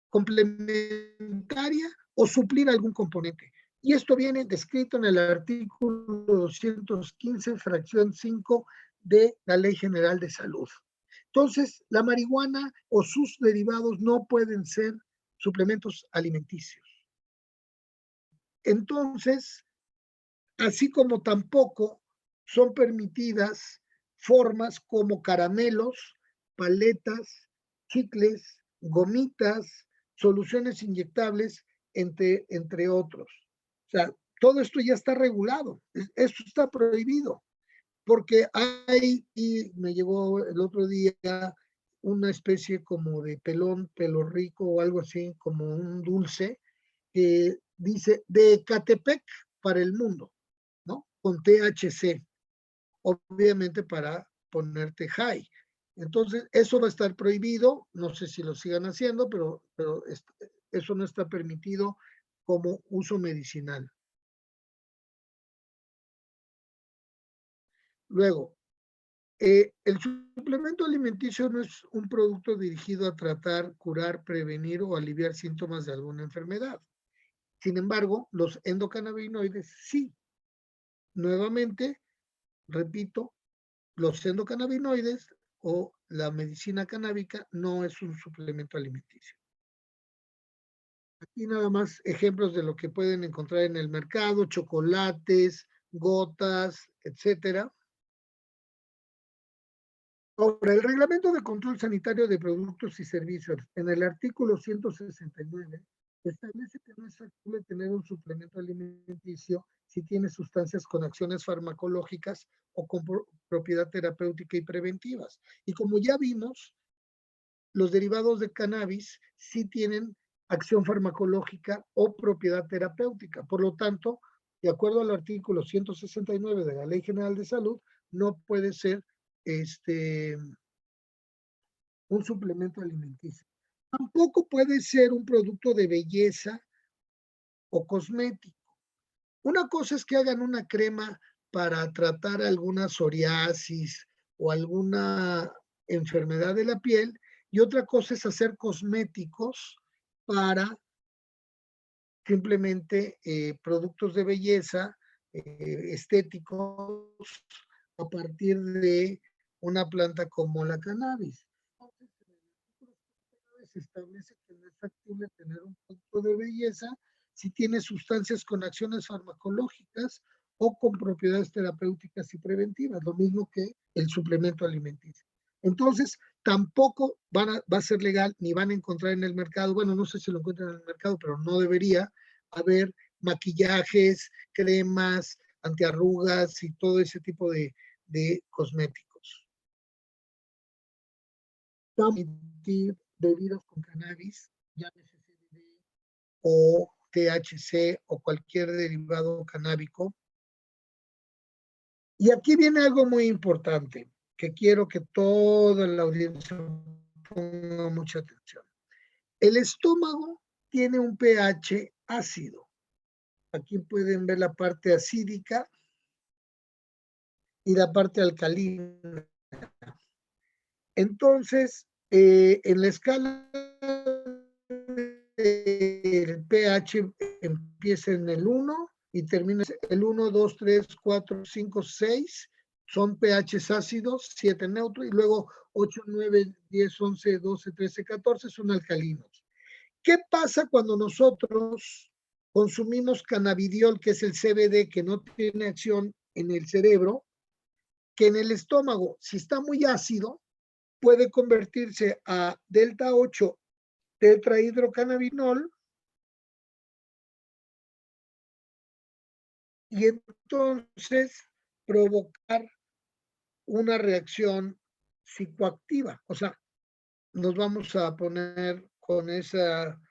complementaria o suplir algún componente. Y esto viene descrito en el artículo 215, fracción 5 de la Ley General de Salud. Entonces, la marihuana o sus derivados no pueden ser suplementos alimenticios. Entonces, así como tampoco son permitidas formas como caramelos, paletas, chicles, gomitas, soluciones inyectables, entre otros. O sea, todo esto ya está regulado, esto está prohibido, porque y me llegó el otro día una especie como de pelo rico o algo así, como un dulce, que dice de Ecatepec para el mundo, ¿no? Con THC, obviamente para ponerte high. Entonces, eso va a estar prohibido, no sé si lo sigan haciendo, pero eso no está permitido como uso medicinal. Luego, el suplemento alimenticio no es un producto dirigido a tratar, curar, prevenir o aliviar síntomas de alguna enfermedad. Sin embargo, los endocannabinoides sí. Nuevamente, repito, los endocannabinoides o la medicina canábica no es un suplemento alimenticio. Aquí nada más ejemplos de lo que pueden encontrar en el mercado, chocolates, gotas, etcétera. Ahora, el Reglamento de Control Sanitario de Productos y Servicios, en el artículo 169, establece que no es factible tener un suplemento alimenticio si tiene sustancias con acciones farmacológicas o con propiedad terapéutica y preventivas. Y como ya vimos, los derivados de cannabis sí tienen acción farmacológica o propiedad terapéutica. Por lo tanto, de acuerdo al artículo 169 de la Ley General de Salud, no puede ser un suplemento alimenticio. Tampoco puede ser un producto de belleza o cosmético. Una cosa es que hagan una crema para tratar alguna psoriasis o alguna enfermedad de la piel, y otra cosa es hacer cosméticos para simplemente productos de belleza estéticos a partir de una planta como la cannabis. Se establece que no es factible tener un producto de belleza si tiene sustancias con acciones farmacológicas o con propiedades terapéuticas y preventivas, lo mismo que el suplemento alimenticio. Entonces, tampoco va a ser legal ni van a encontrar en el mercado, bueno, no sé si lo encuentran en el mercado, pero no debería haber maquillajes, cremas, antiarrugas y todo ese tipo de cosméticos. Permitir bebidas con cannabis, llámese CBD o THC o cualquier derivado canábico. Y aquí viene algo muy importante que quiero que toda la audiencia ponga mucha atención. El estómago tiene un pH ácido. Aquí pueden ver la parte acídica y la parte alcalina. Entonces, en la escala el pH empieza en el 1 y termina el 1, 2, 3, 4, 5, 6. Son pHs ácidos, 7 neutros, y luego 8, 9, 10, 11, 12, 13, 14 son alcalinos. ¿Qué pasa cuando nosotros consumimos cannabidiol, que es el CBD, que no tiene acción en el cerebro? Que en el estómago, si está muy ácido, puede convertirse a delta 8 tetrahidrocannabinol y entonces provocar una reacción psicoactiva. O sea, nos vamos a poner con esa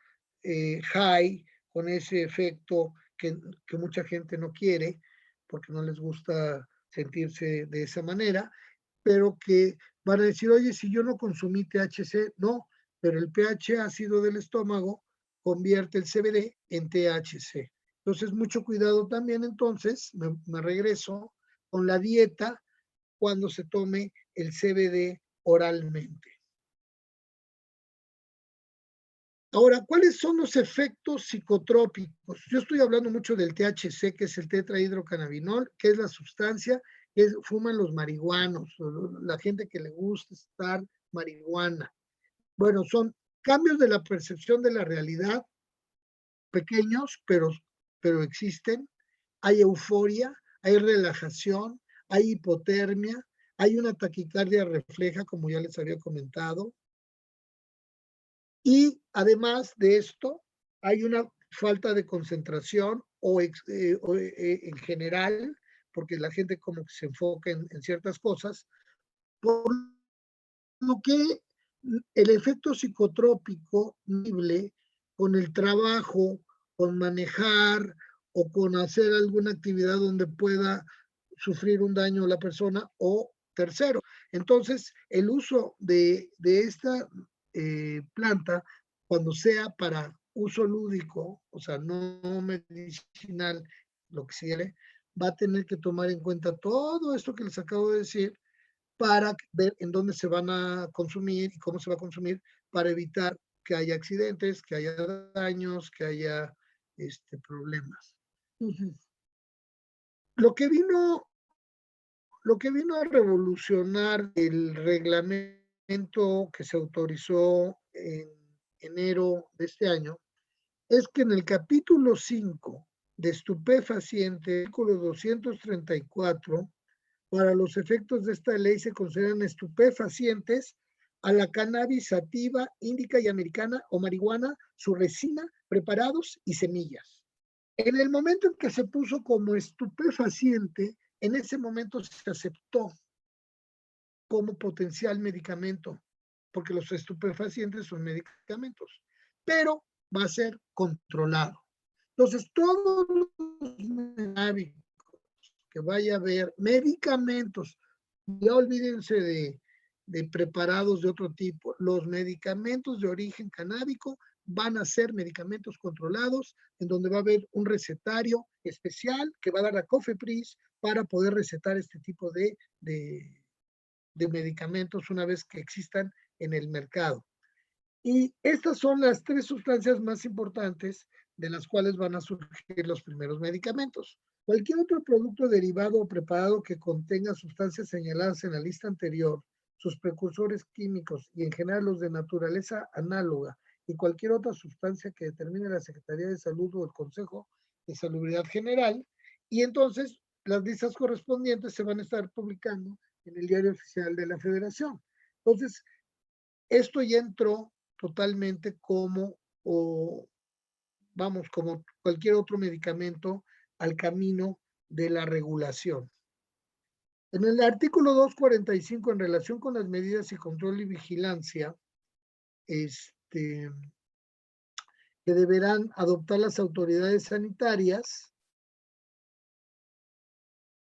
high, con ese efecto que mucha gente no quiere porque no les gusta sentirse de esa manera, pero que van a decir, oye, si yo no consumí THC, no, pero el pH ácido del estómago convierte el CBD en THC. Entonces, mucho cuidado también, entonces, me regreso con la dieta cuando se tome el CBD oralmente. Ahora, ¿cuáles son los efectos psicotrópicos? Yo estoy hablando mucho del THC, que es el tetrahidrocannabinol, que es la sustancia que fuman los marihuanos, la gente que le gusta estar marihuana. Bueno, son cambios de la percepción de la realidad, pequeños, pero existen. Hay euforia, hay relajación, hay hipotermia, hay una taquicardia refleja, como ya les había comentado. Y además de esto, hay una falta de concentración en general, porque la gente como que se enfoca en ciertas cosas, por lo que el efecto psicotrópico con el trabajo, con manejar o con hacer alguna actividad donde pueda sufrir un daño a la persona o tercero. Entonces, el uso de esta planta, cuando sea para uso lúdico, o sea, no medicinal, lo que sigue, va a tener que tomar en cuenta todo esto que les acabo de decir para ver en dónde se van a consumir y cómo se va a consumir para evitar que haya accidentes, que haya daños, que haya problemas. Entonces, lo que vino a revolucionar el reglamento que se autorizó en enero de este año es que en el capítulo 5 de estupefaciente, artículo 234, para los efectos de esta ley se consideran estupefacientes a la cannabis sativa, índica y americana o marihuana, su resina, preparados y semillas. En el momento en que se puso como estupefaciente, en ese momento se aceptó como potencial medicamento porque los estupefacientes son medicamentos, pero va a ser controlado. Entonces, todos los medicamentos que vaya a haber, medicamentos, ya olvídense de preparados de otro tipo, los medicamentos de origen canábico van a ser medicamentos controlados, en donde va a haber un recetario especial que va a dar la COFEPRIS para poder recetar este tipo de medicamentos una vez que existan en el mercado. Y estas son las 3 sustancias más importantes de las cuales van a surgir los primeros medicamentos. Cualquier otro producto derivado o preparado que contenga sustancias señaladas en la lista anterior, sus precursores químicos y en general los de naturaleza análoga y cualquier otra sustancia que determine la Secretaría de Salud o el Consejo de Salubridad General, y entonces las listas correspondientes se van a estar publicando en el Diario Oficial de la Federación. Entonces, esto ya entró totalmente como, como cualquier otro medicamento al camino de la regulación. En el artículo 245, en relación con las medidas y control y vigilancia, que deberán adoptar las autoridades sanitarias,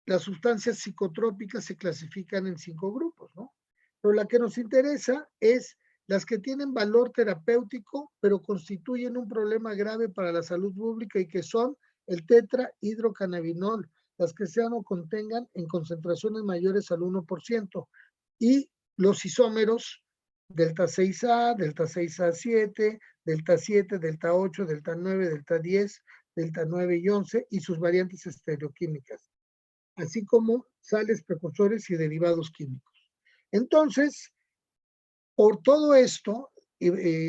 las sustancias psicotrópicas se clasifican en 5 grupos, ¿no? Pero la que nos interesa es las que tienen valor terapéutico, pero constituyen un problema grave para la salud pública y que son el tetrahidrocannabinol, las que sean o contengan en concentraciones mayores al 1%, y los isómeros delta 6A, delta 6A7, delta 7, delta 8, delta 9, delta 10, delta 9 y 11 y sus variantes estereoquímicas, así como sales, precursores y derivados químicos. Entonces, por todo esto,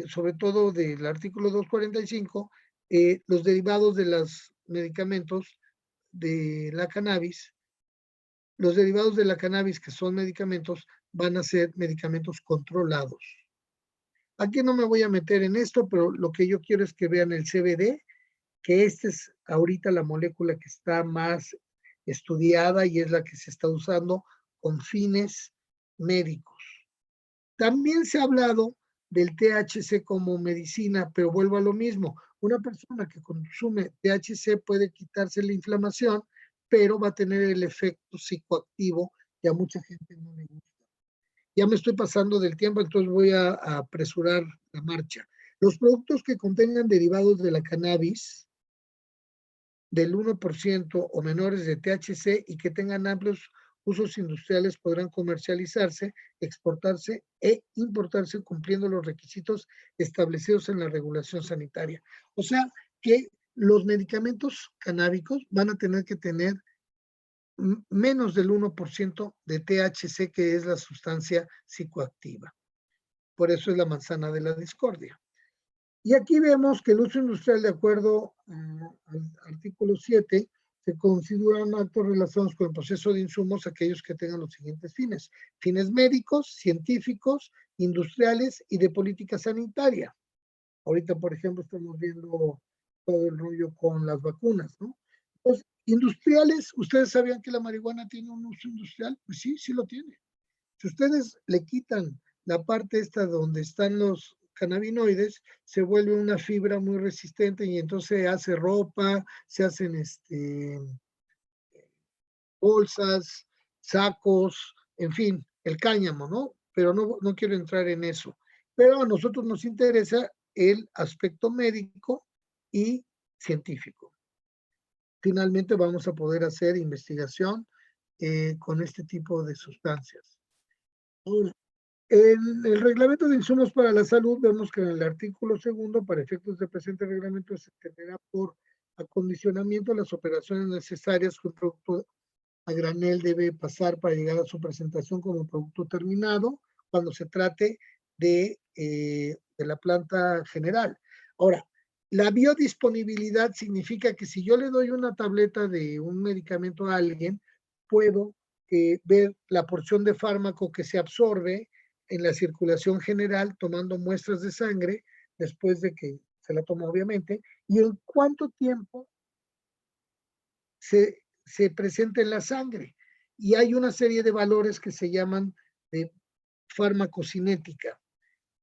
sobre todo del artículo 245, los derivados de los medicamentos de la cannabis, los derivados de la cannabis que son medicamentos, van a ser medicamentos controlados. Aquí no me voy a meter en esto, pero lo que yo quiero es que vean el CBD, que esta es ahorita la molécula que está más estudiada y es la que se está usando con fines médicos. También se ha hablado del THC como medicina, pero vuelvo a lo mismo. Una persona que consume THC puede quitarse la inflamación, pero va a tener el efecto psicoactivo que a mucha gente no le gusta. Ya me estoy pasando del tiempo, entonces voy a apresurar la marcha. Los productos que contengan derivados de la cannabis del 1% o menores de THC y que tengan amplios usos industriales podrán comercializarse, exportarse e importarse cumpliendo los requisitos establecidos en la regulación sanitaria. O sea que los medicamentos canábicos van a tener que tener menos del 1% de THC, que es la sustancia psicoactiva. Por eso es la manzana de la discordia. Y aquí vemos que el uso industrial, de acuerdo al artículo 7, se consideran actos relacionados con el proceso de insumos aquellos que tengan los siguientes fines: fines médicos, científicos, industriales y de política sanitaria. Ahorita, por ejemplo, estamos viendo todo el rollo con las vacunas, ¿no? Entonces, industriales, ¿ustedes sabían que la marihuana tiene un uso industrial? Pues sí, sí lo tiene. Si ustedes le quitan la parte esta donde están los cannabinoides, se vuelve una fibra muy resistente y entonces se hace ropa, se hacen bolsas, sacos, en fin, el cáñamo, ¿no? Pero no quiero entrar en eso. Pero a nosotros nos interesa el aspecto médico y científico. Finalmente vamos a poder hacer investigación con este tipo de sustancias. En el reglamento de insumos para la salud vemos que en el artículo 2, para efectos del presente reglamento, se entenderá por acondicionamiento las operaciones necesarias que un producto a granel debe pasar para llegar a su presentación como producto terminado cuando se trate de la planta general. Ahora, la biodisponibilidad significa que si yo le doy una tableta de un medicamento a alguien, puedo ver la porción de fármaco que se absorbe en la circulación general tomando muestras de sangre después de que se la toma, obviamente, y en cuánto tiempo se presenta en la sangre. Y hay una serie de valores que se llaman de farmacocinética.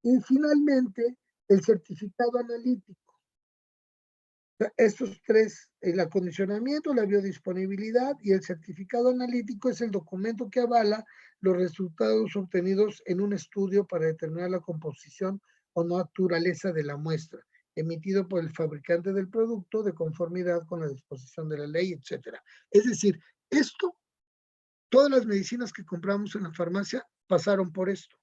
Y finalmente, el certificado analítico. Estos tres, el acondicionamiento, la biodisponibilidad y el certificado analítico es el documento que avala los resultados obtenidos en un estudio para determinar la composición o naturaleza de la muestra, emitido por el fabricante del producto de conformidad con la disposición de la ley, etc. Es decir, esto, todas las medicinas que compramos en la farmacia pasaron por esto.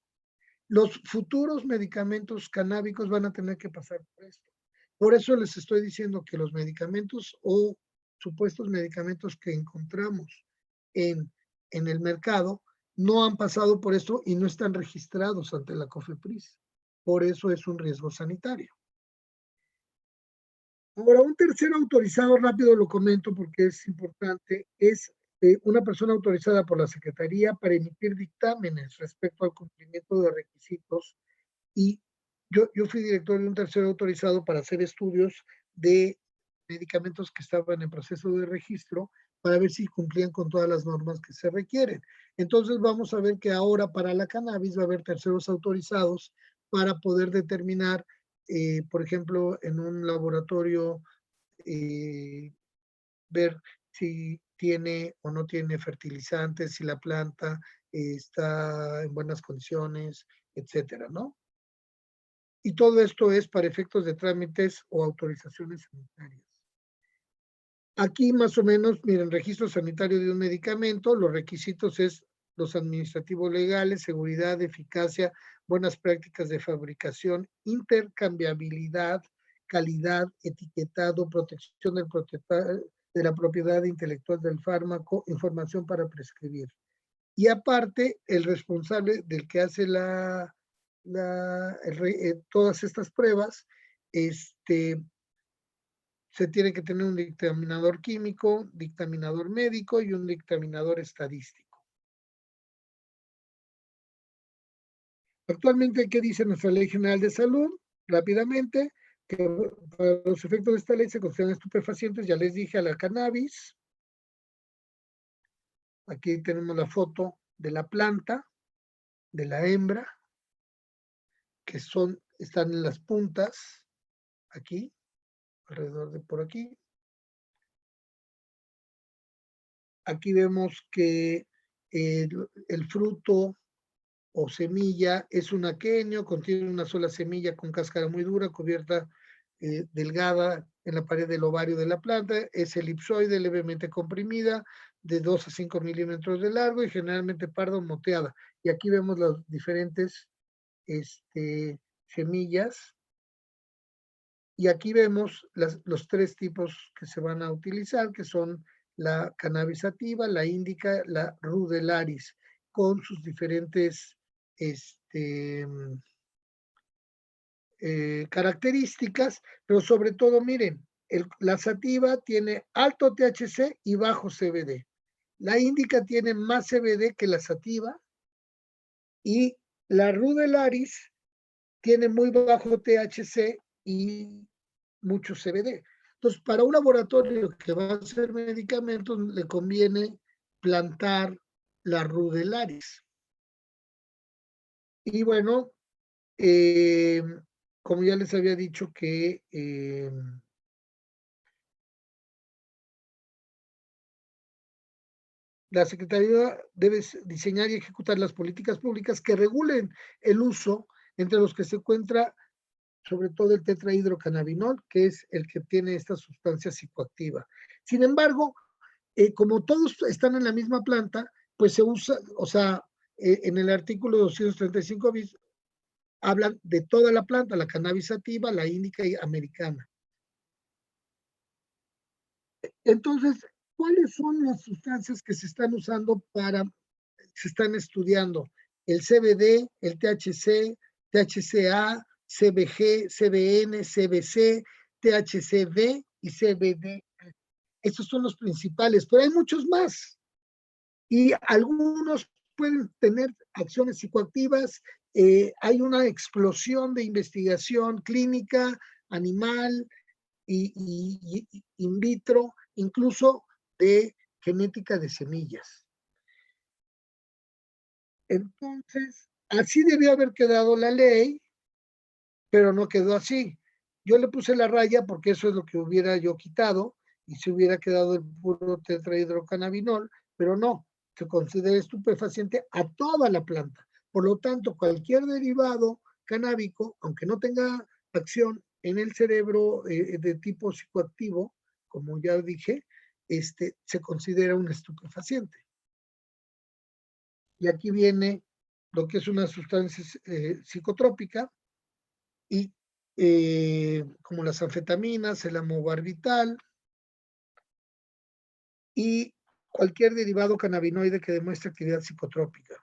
Los futuros medicamentos canábicos van a tener que pasar por esto. Por eso les estoy diciendo que los medicamentos o supuestos medicamentos que encontramos en el mercado no han pasado por esto y no están registrados ante la COFEPRIS. Por eso es un riesgo sanitario. Ahora, un tercero autorizado, rápido lo comento porque es importante, es una persona autorizada por la Secretaría para emitir dictámenes respecto al cumplimiento de requisitos. Y yo fui director de un tercero autorizado para hacer estudios de medicamentos que estaban en proceso de registro para ver si cumplían con todas las normas que se requieren. Entonces vamos a ver que ahora para la cannabis va a haber terceros autorizados para poder determinar, por ejemplo, en un laboratorio, ver si tiene o no tiene fertilizantes, si la planta está en buenas condiciones, etcétera, ¿no? Y todo esto es para efectos de trámites o autorizaciones sanitarias. Aquí más o menos, miren, registro sanitario de un medicamento, los requisitos es los administrativos legales, seguridad, eficacia, buenas prácticas de fabricación, intercambiabilidad, calidad, etiquetado, protección de la propiedad intelectual del fármaco, información para prescribir. Y aparte, el responsable del que hace todas estas pruebas, se tiene que tener un dictaminador químico, dictaminador médico y un dictaminador estadístico. Actualmente, ¿qué dice nuestra Ley General de Salud? Rápidamente, que para los efectos de esta ley se consideran estupefacientes, ya les dije, a la cannabis. Aquí tenemos la foto de la planta, de la hembra, que están en las puntas, aquí, alrededor de por aquí. Aquí vemos que el fruto o semilla es un aquenio, contiene una sola semilla con cáscara muy dura, cubierta delgada en la pared del ovario de la planta, es elipsoide, levemente comprimida, de 2 a 5 milímetros de largo y generalmente pardo moteada. Y aquí vemos las diferentes semillas. Y aquí vemos los tres tipos que se van a utilizar, que son la cannabis sativa, la índica, la rudelaris, con sus diferentes características, pero sobre todo, miren, la sativa tiene alto THC y bajo CBD. La índica tiene más CBD que la sativa y la rudelaris tiene muy bajo THC y mucho CBD. Entonces, para un laboratorio que va a hacer medicamentos, le conviene plantar la rudelaris. Y bueno, como ya les había dicho que la Secretaría debe diseñar y ejecutar las políticas públicas que regulen el uso, entre los que se encuentra sobre todo el tetrahidrocannabinol, que es el que tiene esta sustancia psicoactiva. Sin embargo, como todos están en la misma planta, pues se usa, o sea, en el artículo 235 bis, hablan de toda la planta, la cannabis sativa, la índica y americana. Entonces, ¿cuáles son las sustancias que se están usando se están estudiando? El CBD, el THC, THCA, CBG, CBN, CBC, THCV y CBD. Estos son los principales, pero hay muchos más. Y algunos pueden tener acciones psicoactivas. Hay una explosión de investigación clínica, animal y in vitro, incluso de genética de semillas. Entonces, así debió haber quedado la ley, pero no quedó así. Yo le puse la raya porque eso es lo que hubiera yo quitado y se hubiera quedado el puro tetrahidrocannabinol, pero no, se considera estupefaciente a toda la planta. Por lo tanto, cualquier derivado canábico, aunque no tenga acción en el cerebro de tipo psicoactivo, como ya dije, se considera un estupefaciente. Y aquí viene lo que es una sustancia psicotrópica, y como las anfetaminas, el amobarbital y cualquier derivado cannabinoide que demuestre actividad psicotrópica.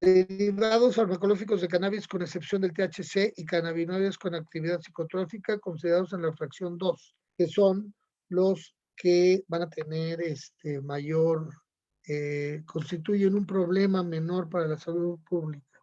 Derivados farmacológicos de cannabis con excepción del THC y cannabinoides con actividad psicotrópica considerados en la fracción 2, que son los que van a tener mayor, constituyen un problema menor para la salud pública.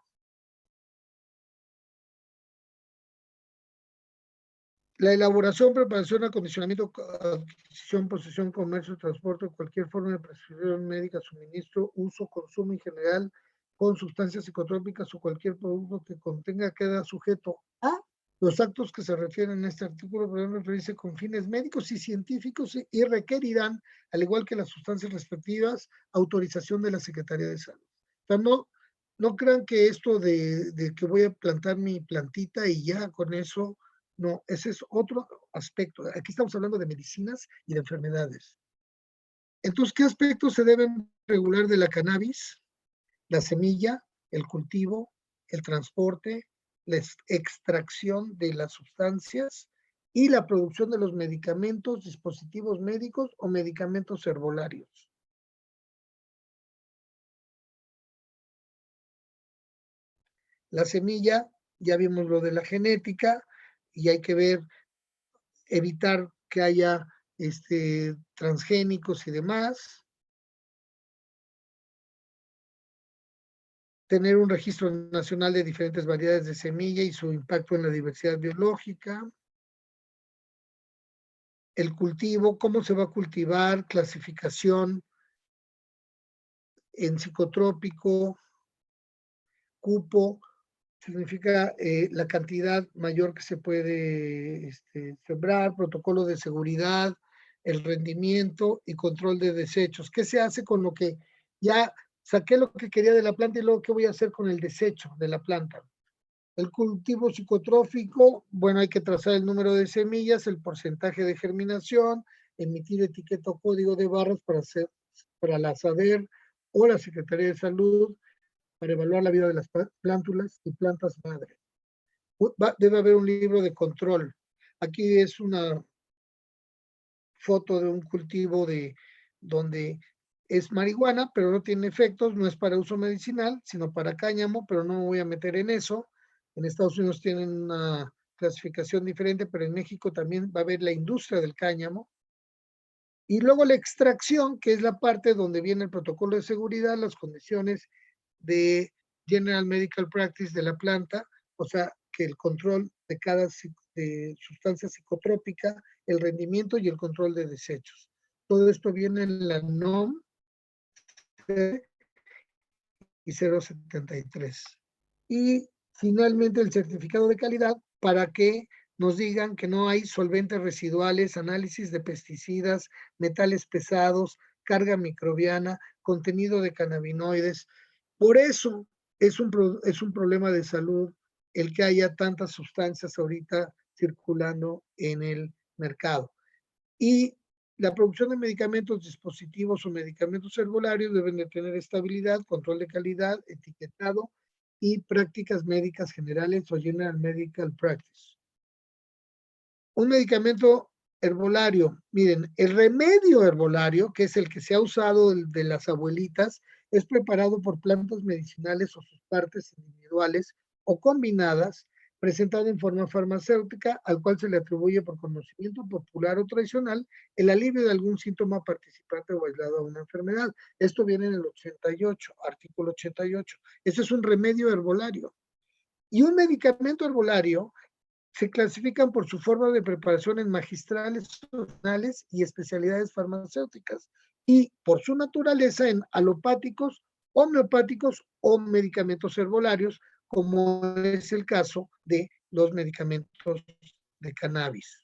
La elaboración, preparación, acondicionamiento, adquisición, posesión, comercio, transporte, cualquier forma de prescripción médica, suministro, uso, consumo en general con sustancias psicotrópicas o cualquier producto que contenga queda sujeto a los actos que se refieren a este artículo podrán referirse con fines médicos y científicos y requerirán, al igual que las sustancias respectivas, autorización de la Secretaría de Salud. O sea, no crean que esto de que voy a plantar mi plantita y ya con eso. No, ese es otro aspecto. Aquí estamos hablando de medicinas y de enfermedades. Entonces, ¿qué aspectos se deben regular de la cannabis? La semilla, el cultivo, el transporte, la extracción de las sustancias y la producción de los medicamentos, dispositivos médicos o medicamentos herbolarios. La semilla, ya vimos lo de la genética y hay que ver, evitar que haya transgénicos y demás. Tener un registro nacional de diferentes variedades de semilla y su impacto en la diversidad biológica. El cultivo, cómo se va a cultivar, clasificación en psicotrópico, cupo, significa la cantidad mayor que se puede sembrar, protocolo de seguridad, el rendimiento y control de desechos. ¿Qué se hace con lo que ya saqué lo que quería de la planta y luego qué voy a hacer con el desecho de la planta? El cultivo psicotrófico, bueno, hay que trazar el número de semillas, el porcentaje de germinación, emitir etiqueta o código de barras para la SADER o la Secretaría de Salud, para evaluar la vida de las plántulas y plantas madre. Debe haber un libro de control. Aquí es una foto de un cultivo donde es marihuana, pero no tiene efectos, no es para uso medicinal, sino para cáñamo, pero no me voy a meter en eso. En Estados Unidos tienen una clasificación diferente, pero en México también va a haber la industria del cáñamo. Y luego la extracción, que es la parte donde viene el protocolo de seguridad, las condiciones de General Medical Practice de la planta, o sea, que el control de cada sustancia psicotrópica, el rendimiento y el control de desechos. Todo esto viene en la NOM y 073. Y finalmente el certificado de calidad para que nos digan que no hay solventes residuales, análisis de pesticidas, metales pesados, carga microbiana, contenido de cannabinoides. Por eso es un problema de salud el que haya tantas sustancias ahorita circulando en el mercado. Y la producción de medicamentos, dispositivos o medicamentos herbolarios deben de tener estabilidad, control de calidad, etiquetado y prácticas médicas generales o General Medical Practice. Un medicamento herbolario, miren, el remedio herbolario, que es el que se ha usado de las abuelitas, es preparado por plantas medicinales o sus partes individuales o combinadas, presentado en forma farmacéutica, al cual se le atribuye por conocimiento popular o tradicional el alivio de algún síntoma participante o aislado a una enfermedad. Esto viene en el 88, artículo 88. Ese es un remedio herbolario. Y un medicamento herbolario se clasifican por su forma de preparación en magistrales, zonales y especialidades farmacéuticas, y por su naturaleza en alopáticos homeopáticos o medicamentos herbolarios, como es el caso de los medicamentos de cannabis.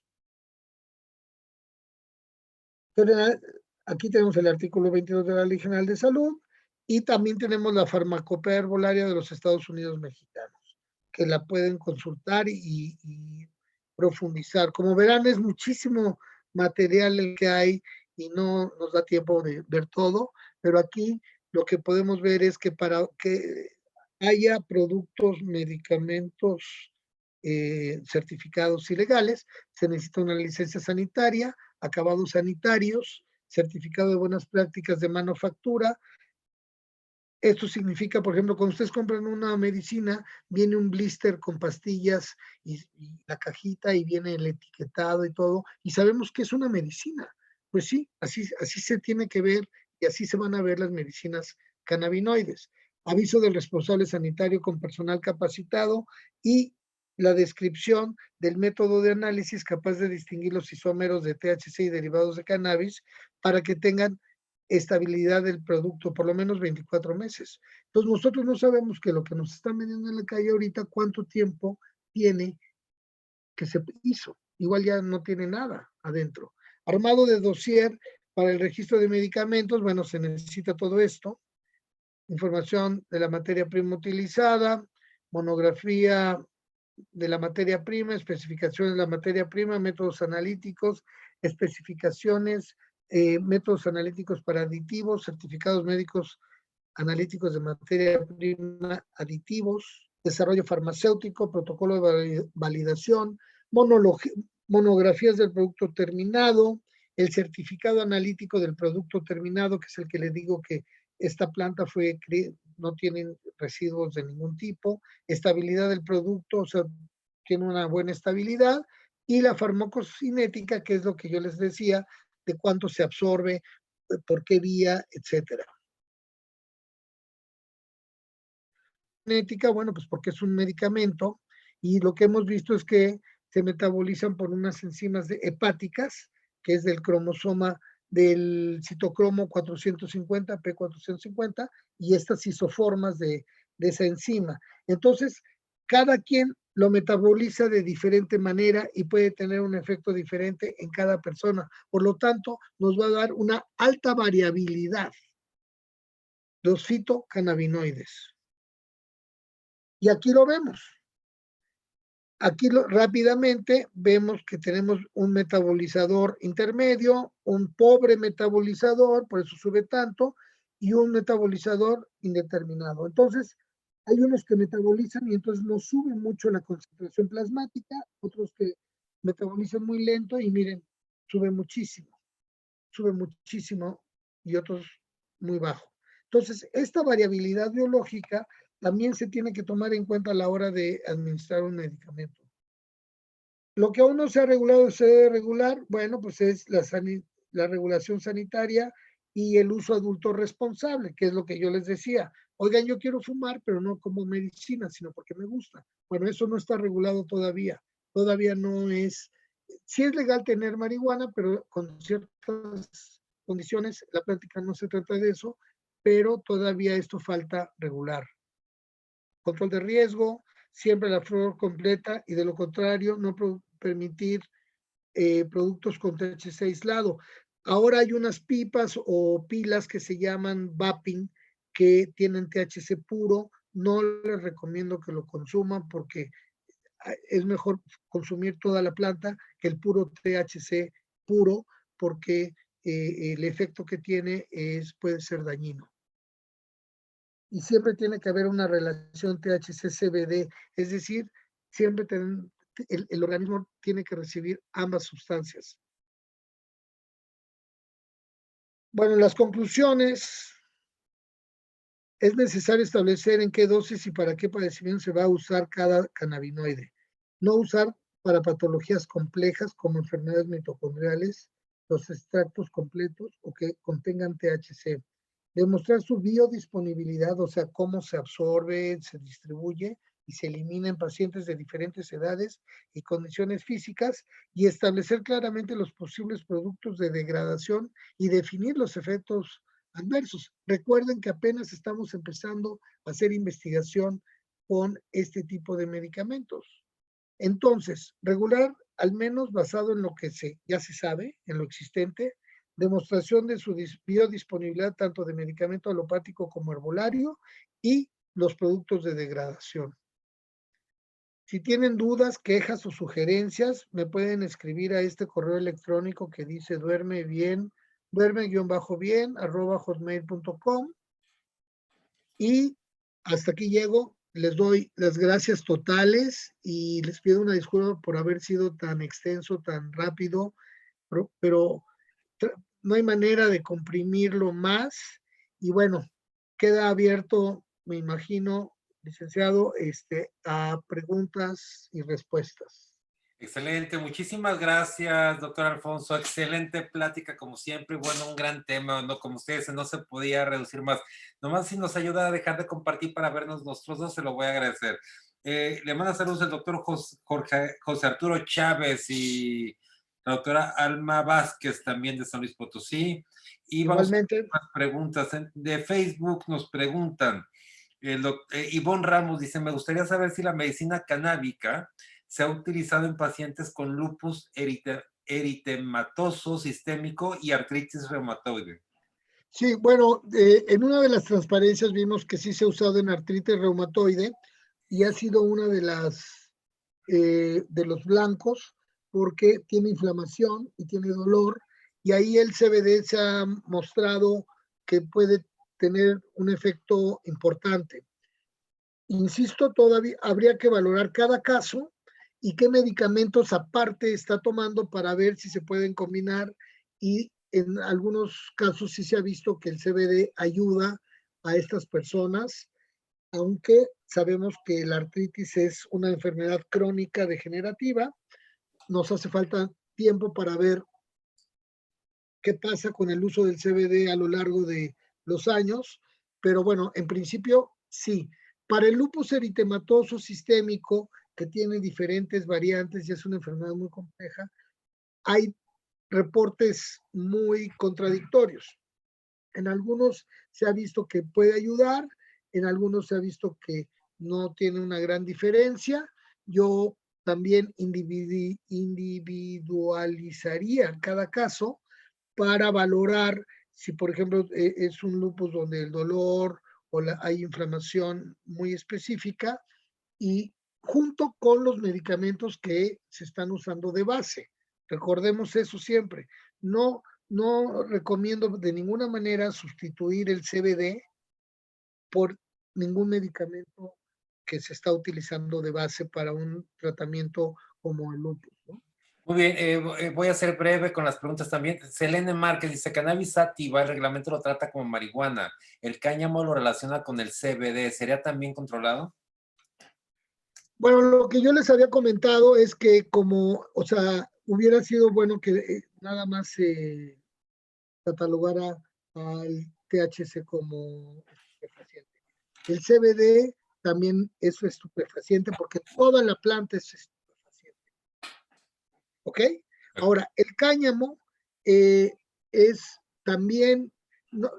Entonces, aquí tenemos el artículo 22 de la Ley General de Salud y también tenemos la farmacopea herbolaria de los Estados Unidos mexicanos, que la pueden consultar y profundizar. Como verán, es muchísimo material el que hay y no nos da tiempo de ver todo, pero aquí lo que podemos ver es que para que haya productos, medicamentos certificados y legales, se necesita una licencia sanitaria, acabados sanitarios, certificado de buenas prácticas de manufactura. Esto significa, por ejemplo, cuando ustedes compran una medicina, viene un blister con pastillas y la cajita y viene el etiquetado y todo, y sabemos que es una medicina. Pues sí, así se tiene que ver y así se van a ver las medicinas cannabinoides. Aviso del responsable sanitario con personal capacitado y la descripción del método de análisis capaz de distinguir los isómeros de THC y derivados de cannabis para que tengan estabilidad del producto, por lo menos 24 meses. Entonces nosotros no sabemos que lo que nos están vendiendo en la calle ahorita, cuánto tiempo tiene que se hizo. Igual ya no tiene nada adentro. Armado de dossier para el registro de medicamentos, bueno, se necesita todo esto. Información de la materia prima utilizada, monografía de la materia prima, especificaciones de la materia prima, métodos analíticos, especificaciones, métodos analíticos para aditivos, certificados médicos analíticos de materia prima, aditivos, desarrollo farmacéutico, protocolo de validación, monografías del producto terminado, el certificado analítico del producto terminado, que es el que le digo que esta planta no tiene residuos de ningún tipo, estabilidad del producto, o sea, tiene una buena estabilidad, y la farmacocinética, que es lo que yo les decía, de cuánto se absorbe, por qué vía, etcétera. Cinética, bueno, pues porque es un medicamento, y lo que hemos visto es que se metabolizan por unas enzimas hepáticas, que es del cromosoma del citocromo 450, P450, y estas isoformas de esa enzima. Entonces, cada quien lo metaboliza de diferente manera y puede tener un efecto diferente en cada persona. Por lo tanto, nos va a dar una alta variabilidad los fitocannabinoides. Y aquí lo vemos. Aquí rápidamente vemos que tenemos un metabolizador intermedio, un pobre metabolizador, por eso sube tanto, y un metabolizador indeterminado. Entonces, hay unos que metabolizan y entonces no sube mucho la concentración plasmática, otros que metabolizan muy lento y miren, sube muchísimo y otros muy bajo. Entonces, esta variabilidad biológica también se tiene que tomar en cuenta a la hora de administrar un medicamento. Lo que aún no se ha regulado, se debe regular, bueno, pues es la regulación sanitaria y el uso adulto responsable, que es lo que yo les decía. Oigan, yo quiero fumar, pero no como medicina, sino porque me gusta. Bueno, eso no está regulado todavía. Todavía no es. Sí es legal tener marihuana, pero con ciertas condiciones. La práctica no se trata de eso, pero todavía esto falta regular. Control de riesgo, siempre la flor completa y de lo contrario no permitir productos con THC aislado. Ahora hay unas pipas o pilas que se llaman vaping que tienen THC puro. No les recomiendo que lo consuman porque es mejor consumir toda la planta que el puro THC puro porque el efecto que tiene puede ser dañino. Y siempre tiene que haber una relación THC-CBD, es decir, siempre el organismo tiene que recibir ambas sustancias. Bueno, las conclusiones. Es necesario establecer en qué dosis y para qué padecimiento se va a usar cada cannabinoide. No usar para patologías complejas como enfermedades mitocondriales, los extractos completos o que contengan THC. Demostrar su biodisponibilidad, o sea, cómo se absorbe, se distribuye y se elimina en pacientes de diferentes edades y condiciones físicas, y establecer claramente los posibles productos de degradación y definir los efectos adversos. Recuerden que apenas estamos empezando a hacer investigación con este tipo de medicamentos. Entonces, regular, al menos basado en lo que ya se sabe, en lo existente, demostración de su biodisponibilidad tanto de medicamento alopático como herbolario y los productos de degradación. Si tienen dudas, quejas o sugerencias, me pueden escribir a este correo electrónico que dice duerme-bien, hotmail.com. Y hasta aquí llego. Les doy las gracias totales y les pido una disculpa por haber sido tan extenso, tan rápido, pero no hay manera de comprimirlo más. Y bueno, queda abierto, me imagino, licenciado, a preguntas y respuestas. Excelente, muchísimas gracias, doctor Alfonso. Excelente plática, como siempre. Bueno, un gran tema, ¿no? Como ustedes, no se podía reducir más. Nomás si nos ayuda a dejar de compartir para vernos nosotros dos, se lo voy a agradecer. Le manda saludos el doctor José Arturo Chávez y la doctora Alma Vázquez, también de San Luis Potosí. Y vamos Igualmente. a las preguntas. De Facebook nos preguntan. Ivonne Ramos dice: me gustaría saber si la medicina canábica se ha utilizado en pacientes con lupus eritematoso sistémico y artritis reumatoide. Sí, bueno, en una de las transparencias vimos que sí se ha usado en artritis reumatoide y ha sido una de de los blancos porque tiene inflamación y tiene dolor, y ahí el CBD se ha mostrado que puede tener un efecto importante. Insisto, todavía habría que valorar cada caso y qué medicamentos aparte está tomando para ver si se pueden combinar, y en algunos casos sí se ha visto que el CBD ayuda a estas personas, aunque sabemos que la artritis es una enfermedad crónica degenerativa. Nos hace falta tiempo para ver qué pasa con el uso del CBD a lo largo de los años, pero bueno, en principio sí. Para el lupus eritematoso sistémico, que tiene diferentes variantes y es una enfermedad muy compleja, hay reportes muy contradictorios. En algunos se ha visto que puede ayudar, en algunos se ha visto que no tiene una gran diferencia. Yo también individualizaría cada caso para valorar si, por ejemplo, es un lupus donde el dolor o hay inflamación muy específica, y junto con los medicamentos que se están usando de base. Recordemos eso siempre. No, no recomiendo de ninguna manera sustituir el CBD por ningún medicamento que se está utilizando de base para un tratamiento como el lupus, ¿no? Muy bien, voy a ser breve con las preguntas también. Selene Márquez dice: cannabis sativa, el reglamento lo trata como marihuana. El cáñamo lo relaciona con el CBD. ¿Sería también controlado? Bueno, lo que yo les había comentado es que o sea, hubiera sido bueno que nada más se catalogara al THC como estupefaciente. El CBD también es estupefaciente porque toda la planta es estupefaciente. ¿Ok? Ahora, el cáñamo es también, no,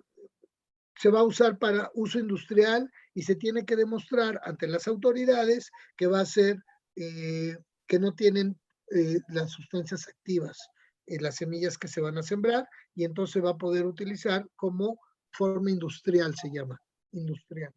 se va a usar para uso industrial y se tiene que demostrar ante las autoridades que va a ser, que no tienen las sustancias activas en las semillas que se van a sembrar, y entonces va a poder utilizar como forma industrial, se llama, industrial.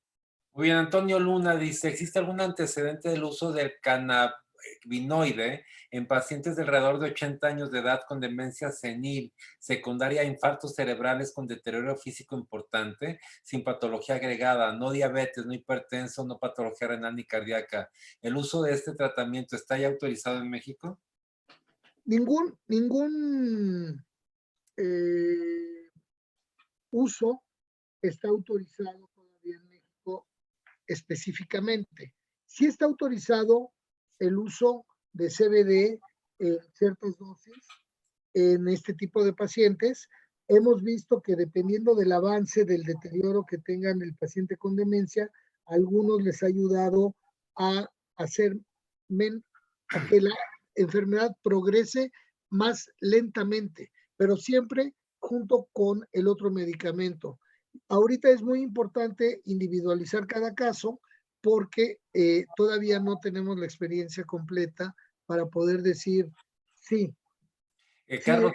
Muy bien, Antonio Luna dice: ¿existe algún antecedente del uso del cannabinoide en pacientes de alrededor de 80 años de edad con demencia senil, secundaria a infartos cerebrales con deterioro físico importante, sin patología agregada, no diabetes, no hipertenso, no patología renal ni cardíaca? ¿El uso de este tratamiento está ya autorizado en México? Ningún uso está autorizado todavía en México específicamente. Sí está autorizado el uso de CBD en ciertas dosis en este tipo de pacientes. Hemos visto que dependiendo del avance del deterioro que tengan el paciente con demencia, a algunos les ha ayudado a hacer a que la enfermedad progrese más lentamente, pero siempre junto con el otro medicamento. Ahorita es muy importante individualizar cada caso porque todavía no tenemos la experiencia completa para poder decir, sí, sí, Carlos,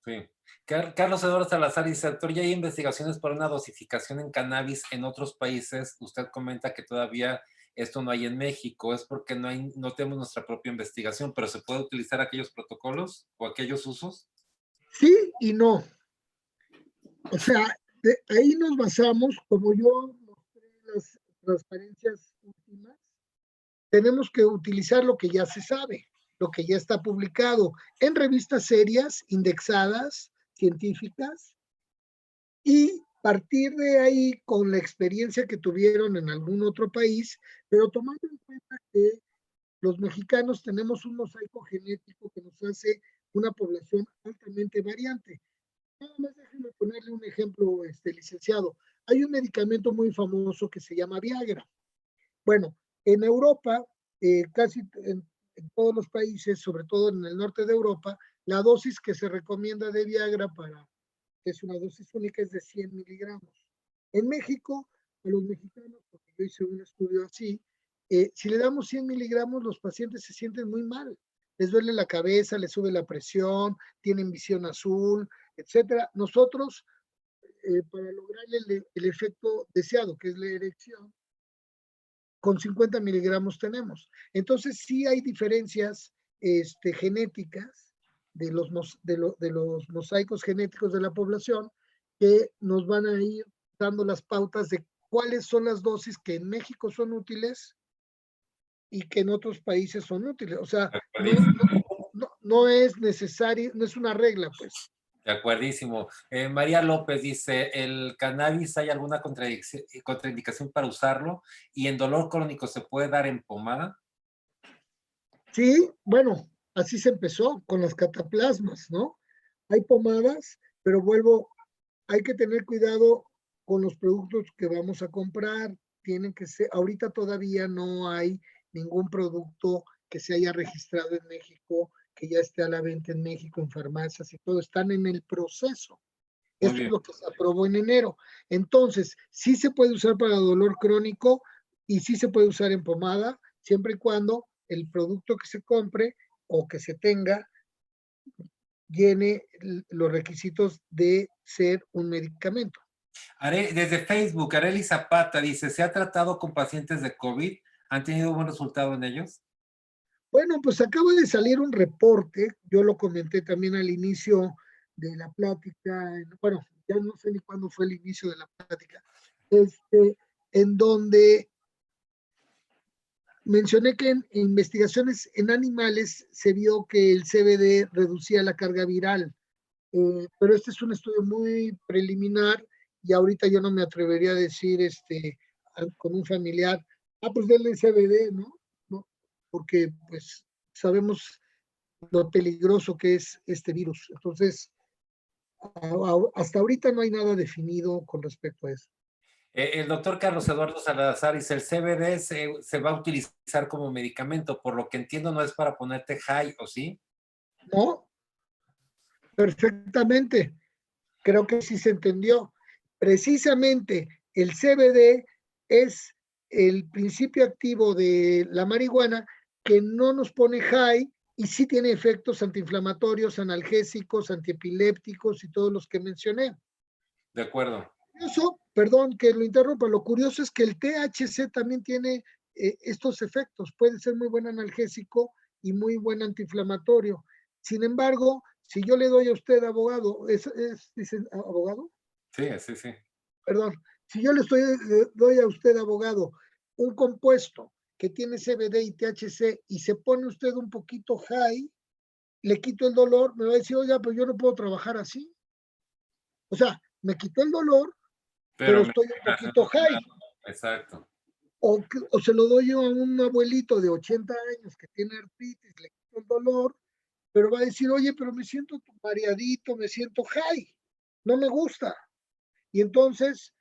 sí. Carlos Eduardo Salazar dice, doctor, ya hay investigaciones para una dosificación en cannabis en otros países. Usted comenta que todavía esto no hay en México. Es porque no tenemos nuestra propia investigación, pero ¿se puede utilizar aquellos protocolos o aquellos usos? sí y no. O sea, ahí nos basamos, como yo mostré las transparencias últimas, tenemos que utilizar lo que ya se sabe, lo que ya está publicado en revistas serias, indexadas, científicas, y partir de ahí con la experiencia que tuvieron en algún otro país, pero tomando en cuenta que los mexicanos tenemos un mosaico genético que nos hace una población altamente variante. Nada más déjenme ponerle un ejemplo, licenciado. Hay un medicamento muy famoso que se llama Viagra. Bueno, en Europa, casi en todos los países, sobre todo en el norte de Europa, la dosis que se recomienda de Viagra para, que es una dosis única, es de 100 miligramos. En México, a los mexicanos, porque yo hice un estudio así, si le damos 100 miligramos, los pacientes se sienten muy mal. Les duele la cabeza, les sube la presión, tienen visión azul, etcétera. Nosotros, para lograr el efecto deseado, que es la erección, con 50 miligramos tenemos. Entonces, sí hay diferencias genéticas de los mosaicos genéticos de la población que nos van a ir dando las pautas de cuáles son las dosis que en México son útiles y que en otros países son útiles. O sea, no es necesario, no es una regla, pues. De acuerdísimo. María López dice, ¿el cannabis hay alguna contraindicación para usarlo? ¿Y en dolor crónico se puede dar en pomada? Sí, bueno, así se empezó con las cataplasmas, ¿no? Hay pomadas, pero vuelvo, hay que tener cuidado con los productos que vamos a comprar. Tienen que ser, ahorita todavía no hay ningún producto que se haya registrado en México, que ya esté a la venta en México, en farmacias y todo, están en el proceso. Muy Esto es bien. lo que se aprobó en enero. Entonces, sí se puede usar para dolor crónico y sí se puede usar en pomada, siempre y cuando el producto que se compre o que se tenga llene los requisitos de ser un medicamento. Desde Facebook, Areli Zapata dice, ¿se ha tratado con pacientes de COVID? ¿Han tenido buen resultado en ellos? Bueno, pues acaba de salir un reporte, yo lo comenté también al inicio de la plática, bueno, ya no sé ni cuándo fue el inicio de la plática, en donde mencioné que en investigaciones en animales se vio que el CBD reducía la carga viral, pero este es un estudio muy preliminar y ahorita yo no me atrevería a decir con un familiar, pues denle CBD, ¿no? ¿No? Porque pues sabemos lo peligroso que es este virus. Entonces, hasta ahorita no hay nada definido con respecto a eso. El doctor Carlos Eduardo Salazar dice, el CBD se va a utilizar como medicamento, por lo que entiendo no es para ponerte high, ¿o sí? No, perfectamente. Creo que sí se entendió. Precisamente el CBD es el principio activo de la marihuana que no nos pone high y sí tiene efectos antiinflamatorios, analgésicos, antiepilépticos y todos los que mencioné. De acuerdo. Eso, perdón que lo interrumpa, lo curioso es que el THC también tiene estos efectos, puede ser muy buen analgésico y muy buen antiinflamatorio. Sin embargo, si yo le doy a usted, abogado, ¿dicen abogado? Sí, sí, sí. Perdón, si yo doy a usted, abogado, un compuesto que tiene CBD y THC y se pone usted un poquito high, le quito el dolor, me va a decir, oiga, pero yo no puedo trabajar así. O sea, me quitó el dolor, pero Pero me estoy un relaciono poquito con high. la- Exacto. O se lo doy yo a un abuelito de 80 años que tiene artritis, le quito el dolor, pero va a decir, oye, pero me siento mareadito, me siento high, no me gusta. Y entonces,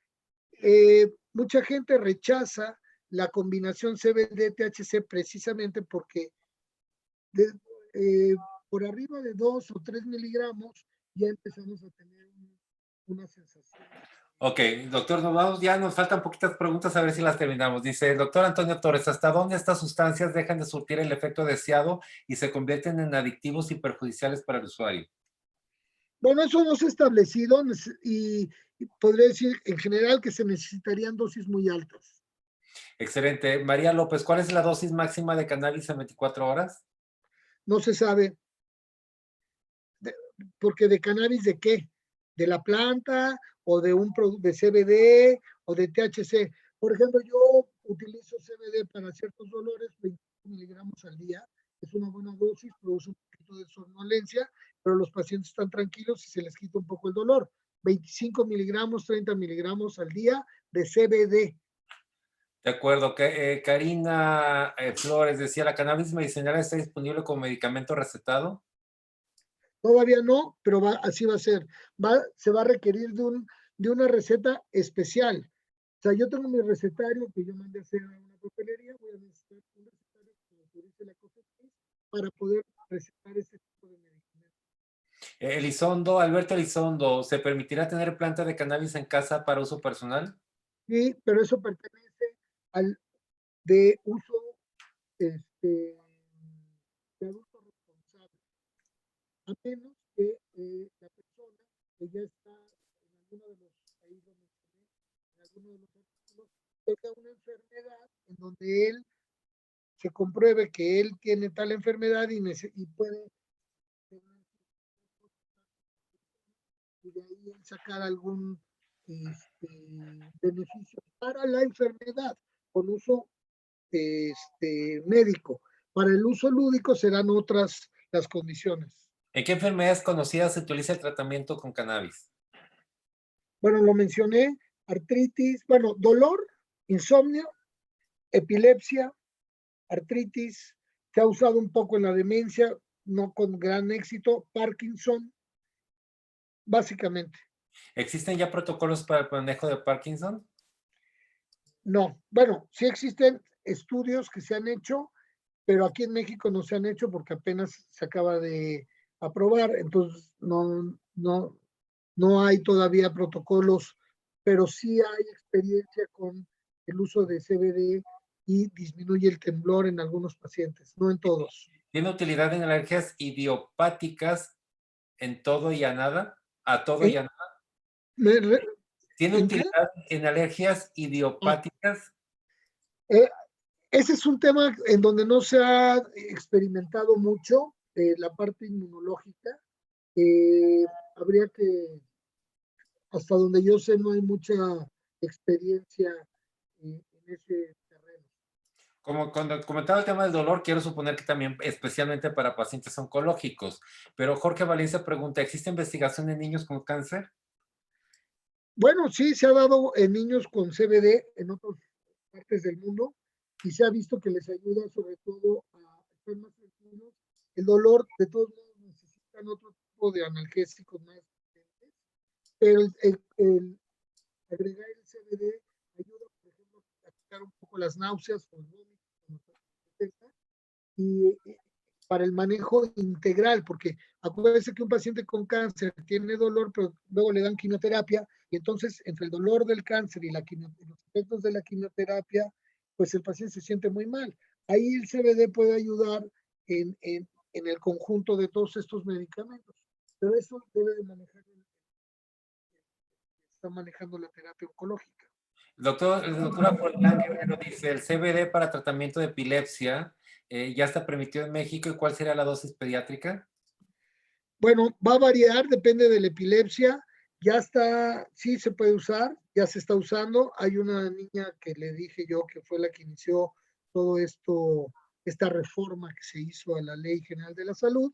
mucha gente rechaza la combinación CBD-THC precisamente porque de, eh, por arriba de 2 o 3 miligramos ya empezamos a tener una sensación. Ok, doctor, ya nos faltan poquitas preguntas, a ver si las terminamos. Dice el doctor Antonio Torres, ¿hasta dónde estas sustancias dejan de surtir el efecto deseado y se convierten en adictivos y perjudiciales para el usuario? Bueno, eso no se ha establecido y podría decir en general que se necesitarían dosis muy altas. Excelente. María López, ¿cuál es la dosis máxima de cannabis en 24 horas? No se sabe, porque de cannabis de qué, de la planta o de un producto de CBD o de THC. Por ejemplo, yo utilizo CBD para ciertos dolores, 25 miligramos al día, es una buena dosis, produce un poquito de somnolencia, pero los pacientes están tranquilos y se les quita un poco el dolor. 25 miligramos, 30 miligramos al día de CBD. De acuerdo. Karina Flores decía, ¿la cannabis medicinal está disponible como medicamento recetado? Todavía no, pero así va a ser. Se va a requerir de una receta especial. O sea, yo tengo mi recetario que yo mandé a hacer a una papelería, voy a necesitar un recetario que autorice la COFEPRIS para poder recetar ese tipo de medicamentos. Elizondo, Alberto Elizondo, ¿se permitirá tener planta de cannabis en casa para uso personal? Sí, pero eso pertenece al de uso de adulto responsable, a menos que la persona que ya está en alguno de los, ahí lo mencioné, en alguno de los artículos, tenga una enfermedad en donde él se compruebe que él tiene tal enfermedad y puede y de ahí sacar algún beneficio para la enfermedad con uso médico. Para el uso lúdico serán otras las condiciones. ¿En qué enfermedades conocidas se utiliza el tratamiento con cannabis? Bueno, lo mencioné, artritis, bueno, dolor, insomnio, epilepsia, artritis, se ha usado un poco en la demencia, no con gran éxito, Parkinson, básicamente. ¿Existen ya protocolos para el manejo de Parkinson? No, bueno, sí existen estudios que se han hecho, pero aquí en México no se han hecho porque apenas se acaba de aprobar, entonces no hay todavía protocolos, pero sí hay experiencia con el uso de CBD y disminuye el temblor en algunos pacientes, no en todos. ¿Tiene utilidad en alergias idiopáticas en todo y a nada? ¿A todo y ¿En, a nada? me re- ¿Tiene ¿en qué? utilidad en alergias Ah, idiopáticas? eh, ese es un tema en donde no se ha experimentado mucho la parte inmunológica. Habría que, hasta donde yo sé, no hay mucha experiencia en ese terreno. Como cuando comentaba el tema del dolor, quiero suponer que también especialmente para pacientes oncológicos. Pero Jorge Valencia pregunta, ¿existe investigación en niños con cáncer? Bueno, sí, se ha dado en niños con CBD en otras partes del mundo y se ha visto que les ayuda sobre todo a estar más tranquilos. El dolor, de todos modos, necesitan otro tipo de analgésicos más potentes, pero el agregar el CBD ayuda, por ejemplo, a quitar un poco las náuseas o el vómito y para el manejo integral, porque acuérdense que un paciente con cáncer tiene dolor, pero luego le dan quimioterapia, y entonces entre el dolor del cáncer y los efectos de la quimioterapia, pues el paciente se siente muy mal. Ahí el CBD puede ayudar en el conjunto de todos estos medicamentos, pero eso debe de manejar, está manejando la terapia oncológica. Doctora Forlán Guerrero dice, el CBD para tratamiento de epilepsia ya está permitido en México. ¿Y cuál sería la dosis pediátrica? Bueno, va a variar, depende de la epilepsia. Ya está, sí se puede usar, ya se está usando. Hay una niña que le dije yo que fue la que inició todo esto, esta reforma que se hizo a la Ley General de la Salud,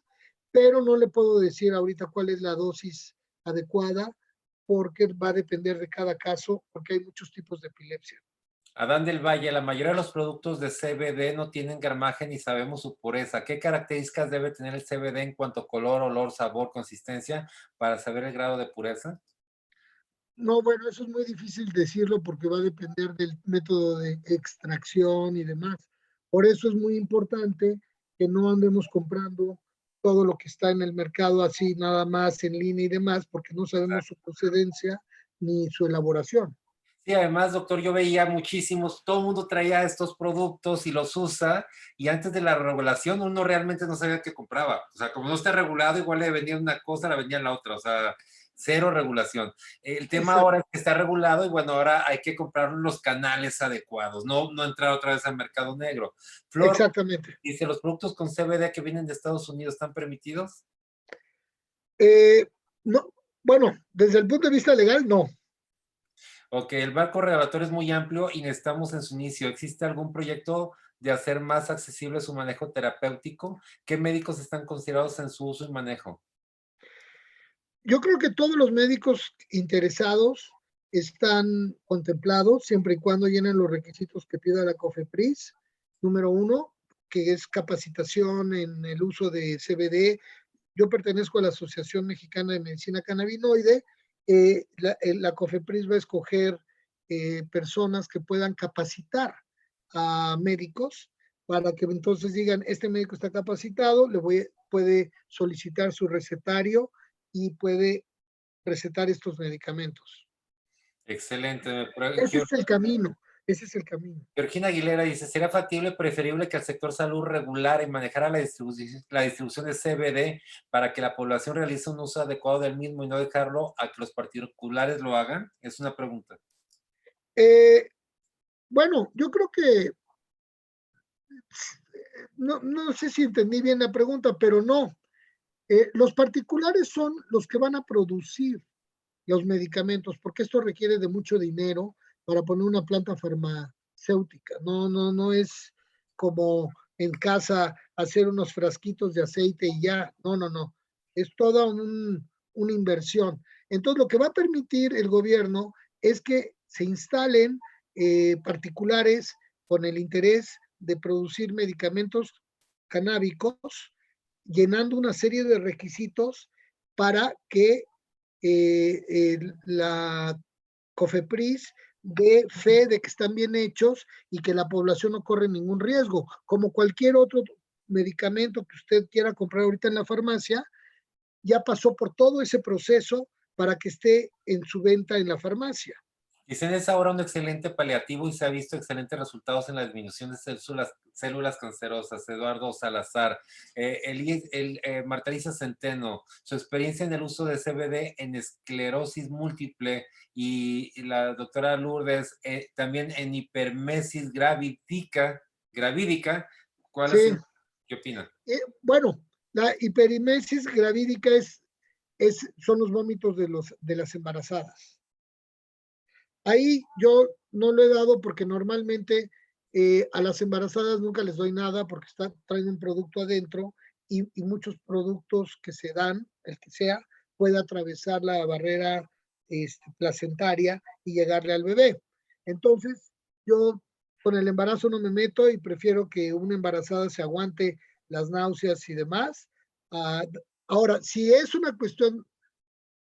pero no le puedo decir ahorita cuál es la dosis adecuada porque va a depender de cada caso, porque hay muchos tipos de epilepsia. Adán del Valle, la mayoría de los productos de CBD no tienen gramaje ni sabemos su pureza. ¿Qué características debe tener el CBD en cuanto a color, olor, sabor, consistencia para saber el grado de pureza? No, bueno, eso es muy difícil decirlo porque va a depender del método de extracción y demás. Por eso es muy importante que no andemos comprando todo lo que está en el mercado así nada más en línea y demás, porque no sabemos su procedencia ni su elaboración. Sí, además, doctor, yo veía muchísimos, todo el mundo traía estos productos y los usa, y antes de la regulación uno realmente no sabía qué compraba. O sea, como no está regulado, igual le vendían una cosa, le vendían la otra. O sea, cero regulación. El tema Exacto. ahora es que está regulado y bueno, ahora hay que comprar los canales adecuados, no entrar otra vez al mercado negro. Flor Exactamente. dice, ¿los productos con CBD que vienen de Estados Unidos están permitidos? Eh, no, bueno, desde el punto de vista legal, no. Ok, el marco regulatorio es muy amplio y estamos en su inicio. ¿Existe algún proyecto de hacer más accesible su manejo terapéutico? ¿Qué médicos están considerados en su uso y manejo? Yo creo que todos los médicos interesados están contemplados siempre y cuando llenen los requisitos que pida la COFEPRIS. Número uno, que es capacitación en el uso de CBD. Yo pertenezco a la Asociación Mexicana de Medicina Cannabinoide. La COFEPRIS va a escoger personas que puedan capacitar a médicos para que entonces digan, este médico está capacitado, puede solicitar su recetario y puede recetar estos medicamentos. Excelente. Ese es el camino, ese es el camino. Georgina Aguilera dice, ¿sería factible, preferible que el sector salud regulara y manejara la distribución de CBD para que la población realice un uso adecuado del mismo y no dejarlo a que los particulares lo hagan? Es una pregunta. Eh, bueno, yo creo que no sé si entendí bien la pregunta, pero no. Los particulares son los que van a producir los medicamentos, porque esto requiere de mucho dinero para poner una planta farmacéutica. No es como en casa hacer unos frasquitos de aceite y ya. No. Es toda una inversión. Entonces, lo que va a permitir el gobierno es que se instalen particulares con el interés de producir medicamentos canábicos, llenando una serie de requisitos para que la COFEPRIS dé fe de que están bien hechos y que la población no corre ningún riesgo. Como cualquier otro medicamento que usted quiera comprar ahorita en la farmacia, ya pasó por todo ese proceso para que esté en su venta en la farmacia. Dicen es ahora un excelente paliativo y se ha visto excelentes resultados en la disminución de células cancerosas. Eduardo Salazar, Marta Lisa Centeno, su experiencia en el uso de CBD en esclerosis múltiple y la doctora Lourdes también en hipermesis gravídica. ¿Cuál es Sí, su, qué opina? bueno, la hiperimesis gravídica son los vómitos de las embarazadas. Ahí yo no lo he dado porque normalmente a las embarazadas nunca les doy nada porque traen un producto adentro y muchos productos que se dan, el que sea, puede atravesar la barrera placentaria y llegarle al bebé. Entonces, yo con el embarazo no me meto y prefiero que una embarazada se aguante las náuseas y demás. Uh, Ahora, si es una cuestión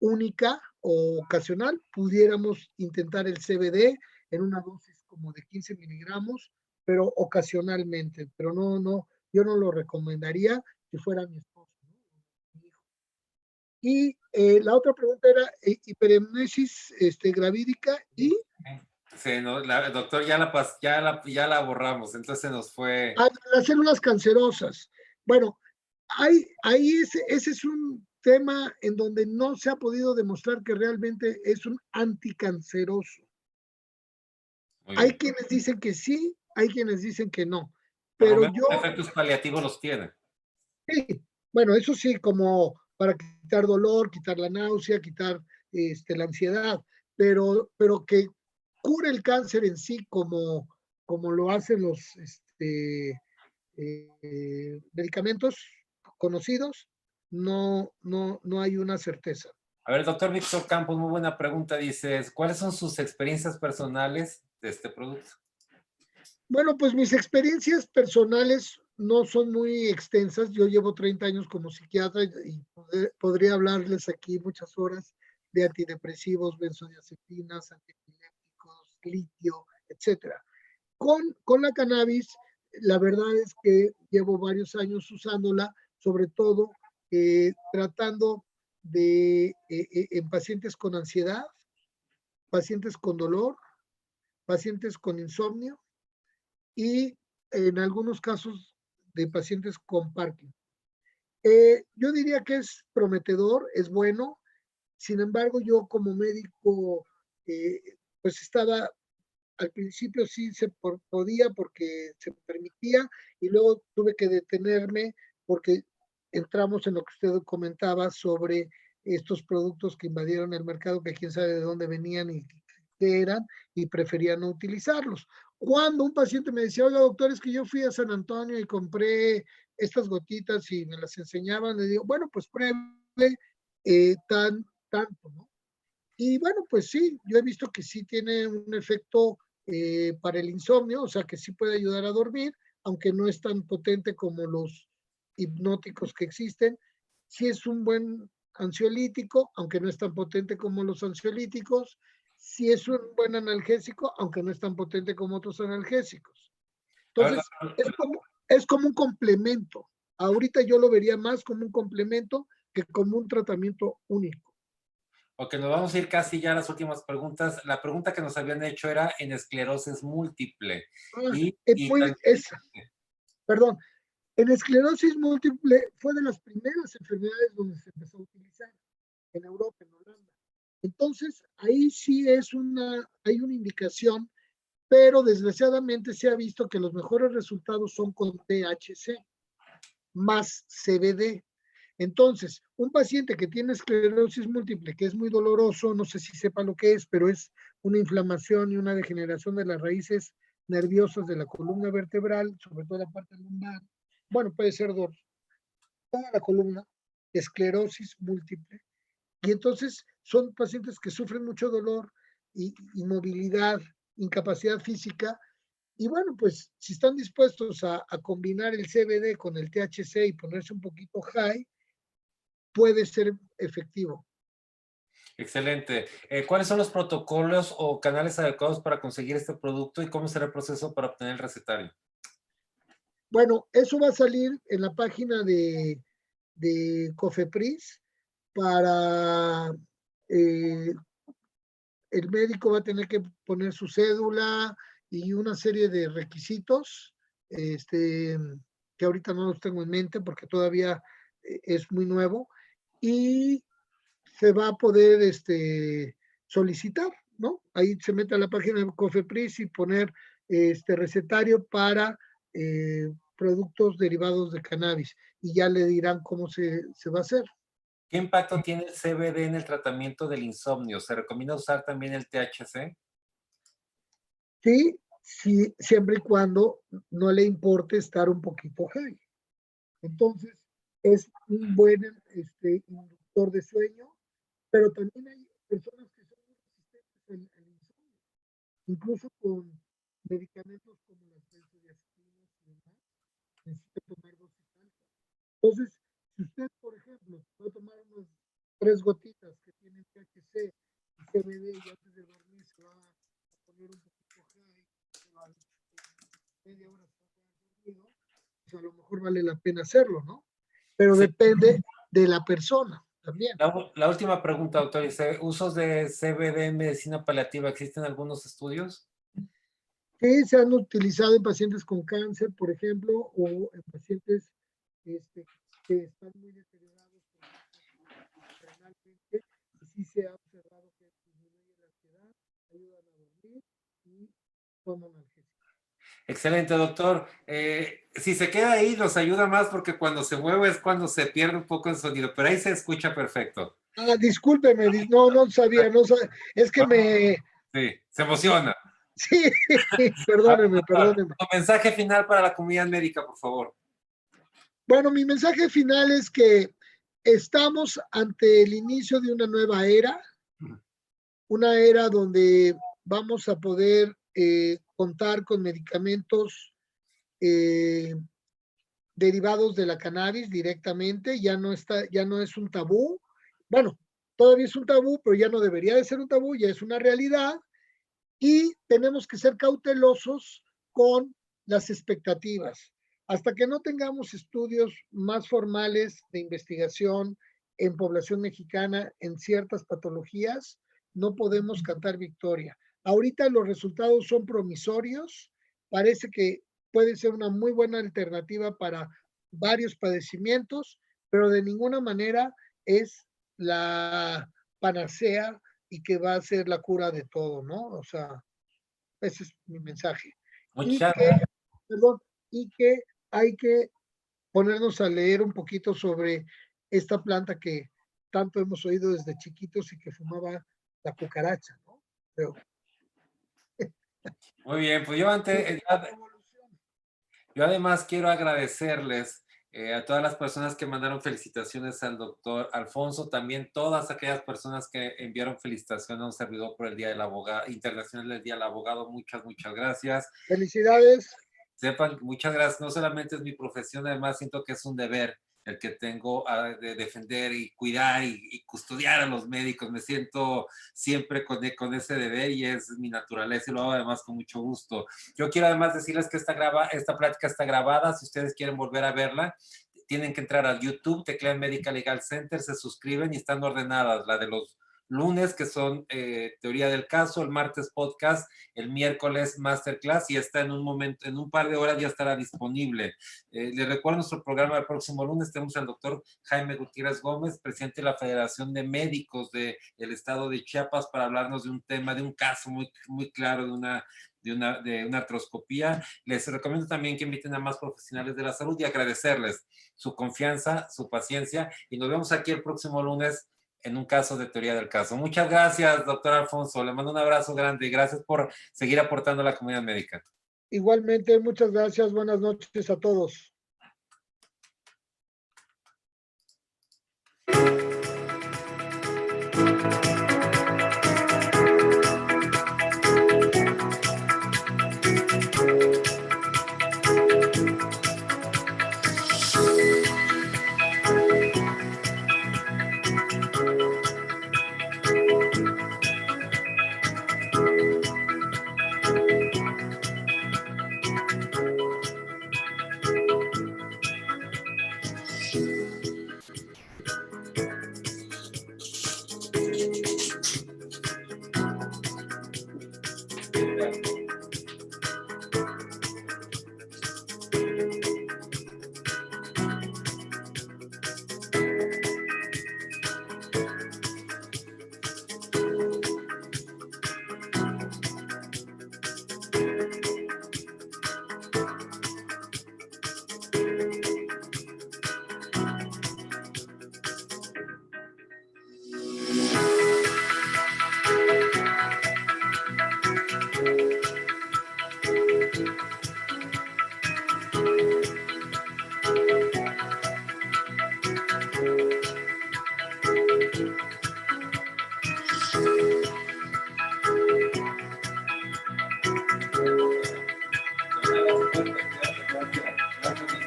única o ocasional, pudiéramos intentar el CBD en una dosis como de 15 miligramos, pero ocasionalmente, pero yo no lo recomendaría si fuera mi esposo, ¿no? Mi hijo. Y la otra pregunta era hiperemnesis gravídica y Sí, no, doctor, ya la borramos, entonces nos fue. las células cancerosas. Bueno, ahí ese es un tema en donde no se ha podido demostrar que realmente es un anticanceroso. Muy Hay bien. quienes dicen que sí, hay quienes dicen que no, Por lo pero menos yo, efectos paliativos los tiene. sí, bueno, eso sí, como para quitar dolor, quitar la náusea, quitar la ansiedad, pero que cure el cáncer en sí como lo hacen los medicamentos conocidos, no hay una certeza. A ver, doctor Víctor Campos, muy buena pregunta. Dices, ¿cuáles son sus experiencias personales de este producto? Bueno, pues mis experiencias personales no son muy extensas. Yo llevo 30 años como psiquiatra y podría hablarles aquí muchas horas de antidepresivos, benzodiazepinas, antiepilépticos, litio, etcétera. Con la cannabis, la verdad es que llevo varios años usándola, sobre todo tratando en pacientes con ansiedad pacientes con dolor, pacientes con insomnio y en algunos casos de pacientes con Parkinson. Yo diría que es prometedor, es bueno. Sin embargo, yo como médico, pues estaba, al principio sí se podía porque se permitía, y luego tuve que detenerme porque entramos en lo que usted comentaba sobre estos productos que invadieron el mercado, que quién sabe de dónde venían y qué eran, y prefería no utilizarlos. Cuando un paciente me decía, oiga, doctor, es que yo fui a San Antonio y compré estas gotitas y me las enseñaban, le digo, bueno, pues pruebe tanto, ¿no? Y bueno, pues sí, yo he visto que sí tiene un efecto para el insomnio, o sea que sí puede ayudar a dormir, aunque no es tan potente como los hipnóticos que existen. Sí es un buen ansiolítico, aunque no es tan potente como los ansiolíticos. Sí es un buen analgésico, aunque no es tan potente como otros analgésicos. A ver, Entonces, es como un complemento. Ahorita yo lo vería más como un complemento que como un tratamiento único. ok, nos vamos a ir casi ya a las últimas preguntas. La pregunta que nos habían hecho era en esclerosis múltiple. Ah, Y muy, perdón, en esclerosis múltiple fue de las primeras enfermedades donde se empezó a utilizar en Europa, en Holanda. Entonces, ahí sí hay una indicación, pero desgraciadamente se ha visto que los mejores resultados son con THC más CBD. Entonces, un paciente que tiene esclerosis múltiple, que es muy doloroso, no sé si sepa lo que es, pero es una inflamación y una degeneración de las raíces nerviosas de la columna vertebral, sobre todo la parte lumbar. Bueno, puede ser toda la columna, esclerosis múltiple. Y entonces son pacientes que sufren mucho dolor, inmovilidad, incapacidad física. Y bueno, pues si están dispuestos a combinar el CBD con el THC y ponerse un poquito high, puede ser efectivo. excelente. ¿Cuáles son los protocolos o canales adecuados para conseguir este producto y cómo será el proceso para obtener el recetario? Bueno, eso va a salir en la página de Cofepris para el médico va a tener que poner su cédula y una serie de requisitos, que ahorita no los tengo en mente porque todavía es muy nuevo, y se va a poder solicitar, ¿no? Ahí se mete a la página de Cofepris y poner recetario para productos derivados de cannabis y ya le dirán cómo se va a hacer. ¿Qué impacto tiene el CBD en el tratamiento del insomnio? ¿Se recomienda usar también el THC? Sí, sí, siempre y cuando no le importe estar un poquito high. Entonces, es un buen inductor de sueño, pero también hay personas que son muy resistentes al insomnio, incluso con medicamentos como las benzodiazepinas y demás, necesita tomar dosis altas. Entonces, si usted, por ejemplo, va a tomar unas 3 gotitas que tienen THC y CBD y antes de dormir se va a poner un poquito high, se va a media hora se va a quedar dormido, pues a lo mejor vale la pena hacerlo, ¿no? Pero Sí. depende de la persona también. La última pregunta, doctor. Dice, ¿usos de CBD en medicina paliativa? ¿Existen algunos estudios? Que se han utilizado en pacientes con cáncer, por ejemplo, o en pacientes que están muy deteriorados renalmente, y sí se ha observado que disminuye la ansiedad, ayudan a dormir y son analgésicos. Excelente, doctor. Si se queda ahí, nos ayuda más porque cuando se mueve es cuando se pierde un poco el sonido, pero ahí se escucha perfecto. Ah, discúlpeme, no sabía, es que Sí, se emociona. sí, A ver, doctor, perdóneme. tu mensaje final para la comunidad médica, por favor. Bueno, mi mensaje final es que estamos ante el inicio de una era donde vamos a poder contar con medicamentos eh, derivados de la cannabis directamente, ya no es un tabú. Bueno, todavía es un tabú, pero ya no debería de ser un tabú, ya es una realidad, y tenemos que ser cautelosos con las expectativas. Hasta que no tengamos estudios más formales de investigación en población mexicana en ciertas patologías, no podemos cantar victoria. Ahorita los resultados son promisorios, parece que puede ser una muy buena alternativa para varios padecimientos, pero de ninguna manera es la panacea y que va a ser la cura de todo, ¿no? O sea, ese es mi mensaje. Y Muchas, que, perdón, y que hay que ponernos a leer un poquito sobre esta planta que tanto hemos oído desde chiquitos y que fumaba la cucaracha, ¿no? Pero, muy bien, pues yo antes, yo además quiero agradecerles a todas las personas que mandaron felicitaciones al doctor Alfonso, también todas aquellas personas que enviaron felicitaciones a un servidor por el Día del Abogado, Internacional del Día del Abogado, muchas gracias. felicidades. Sepan, muchas gracias, no solamente es mi profesión, además siento que es un deber el que tengo de defender y cuidar y custodiar a los médicos. Me siento siempre con ese deber y es mi naturaleza y lo hago además con mucho gusto. Yo quiero además decirles que esta plática está grabada. Si ustedes quieren volver a verla, tienen que entrar al YouTube, teclean Medical Legal Center, se suscriben y están ordenadas. La de los lunes, que son teoría del caso, el martes podcast, el miércoles masterclass y está en un momento, en un par de horas ya estará disponible. Les recuerdo nuestro programa del próximo lunes. Tenemos al doctor Jaime Gutiérrez Gómez, presidente de la Federación de Médicos del Estado de Chiapas, para hablarnos de un tema, de un caso muy claro de una artroscopía. Les recomiendo también que inviten a más profesionales de la salud y agradecerles su confianza, su paciencia y nos vemos aquí el próximo lunes en un caso de teoría del caso. Muchas gracias, doctor Alfonso. Le mando un abrazo grande y gracias por seguir aportando a la comunidad médica. Igualmente, muchas gracias. Buenas noches a todos.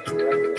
Gracias.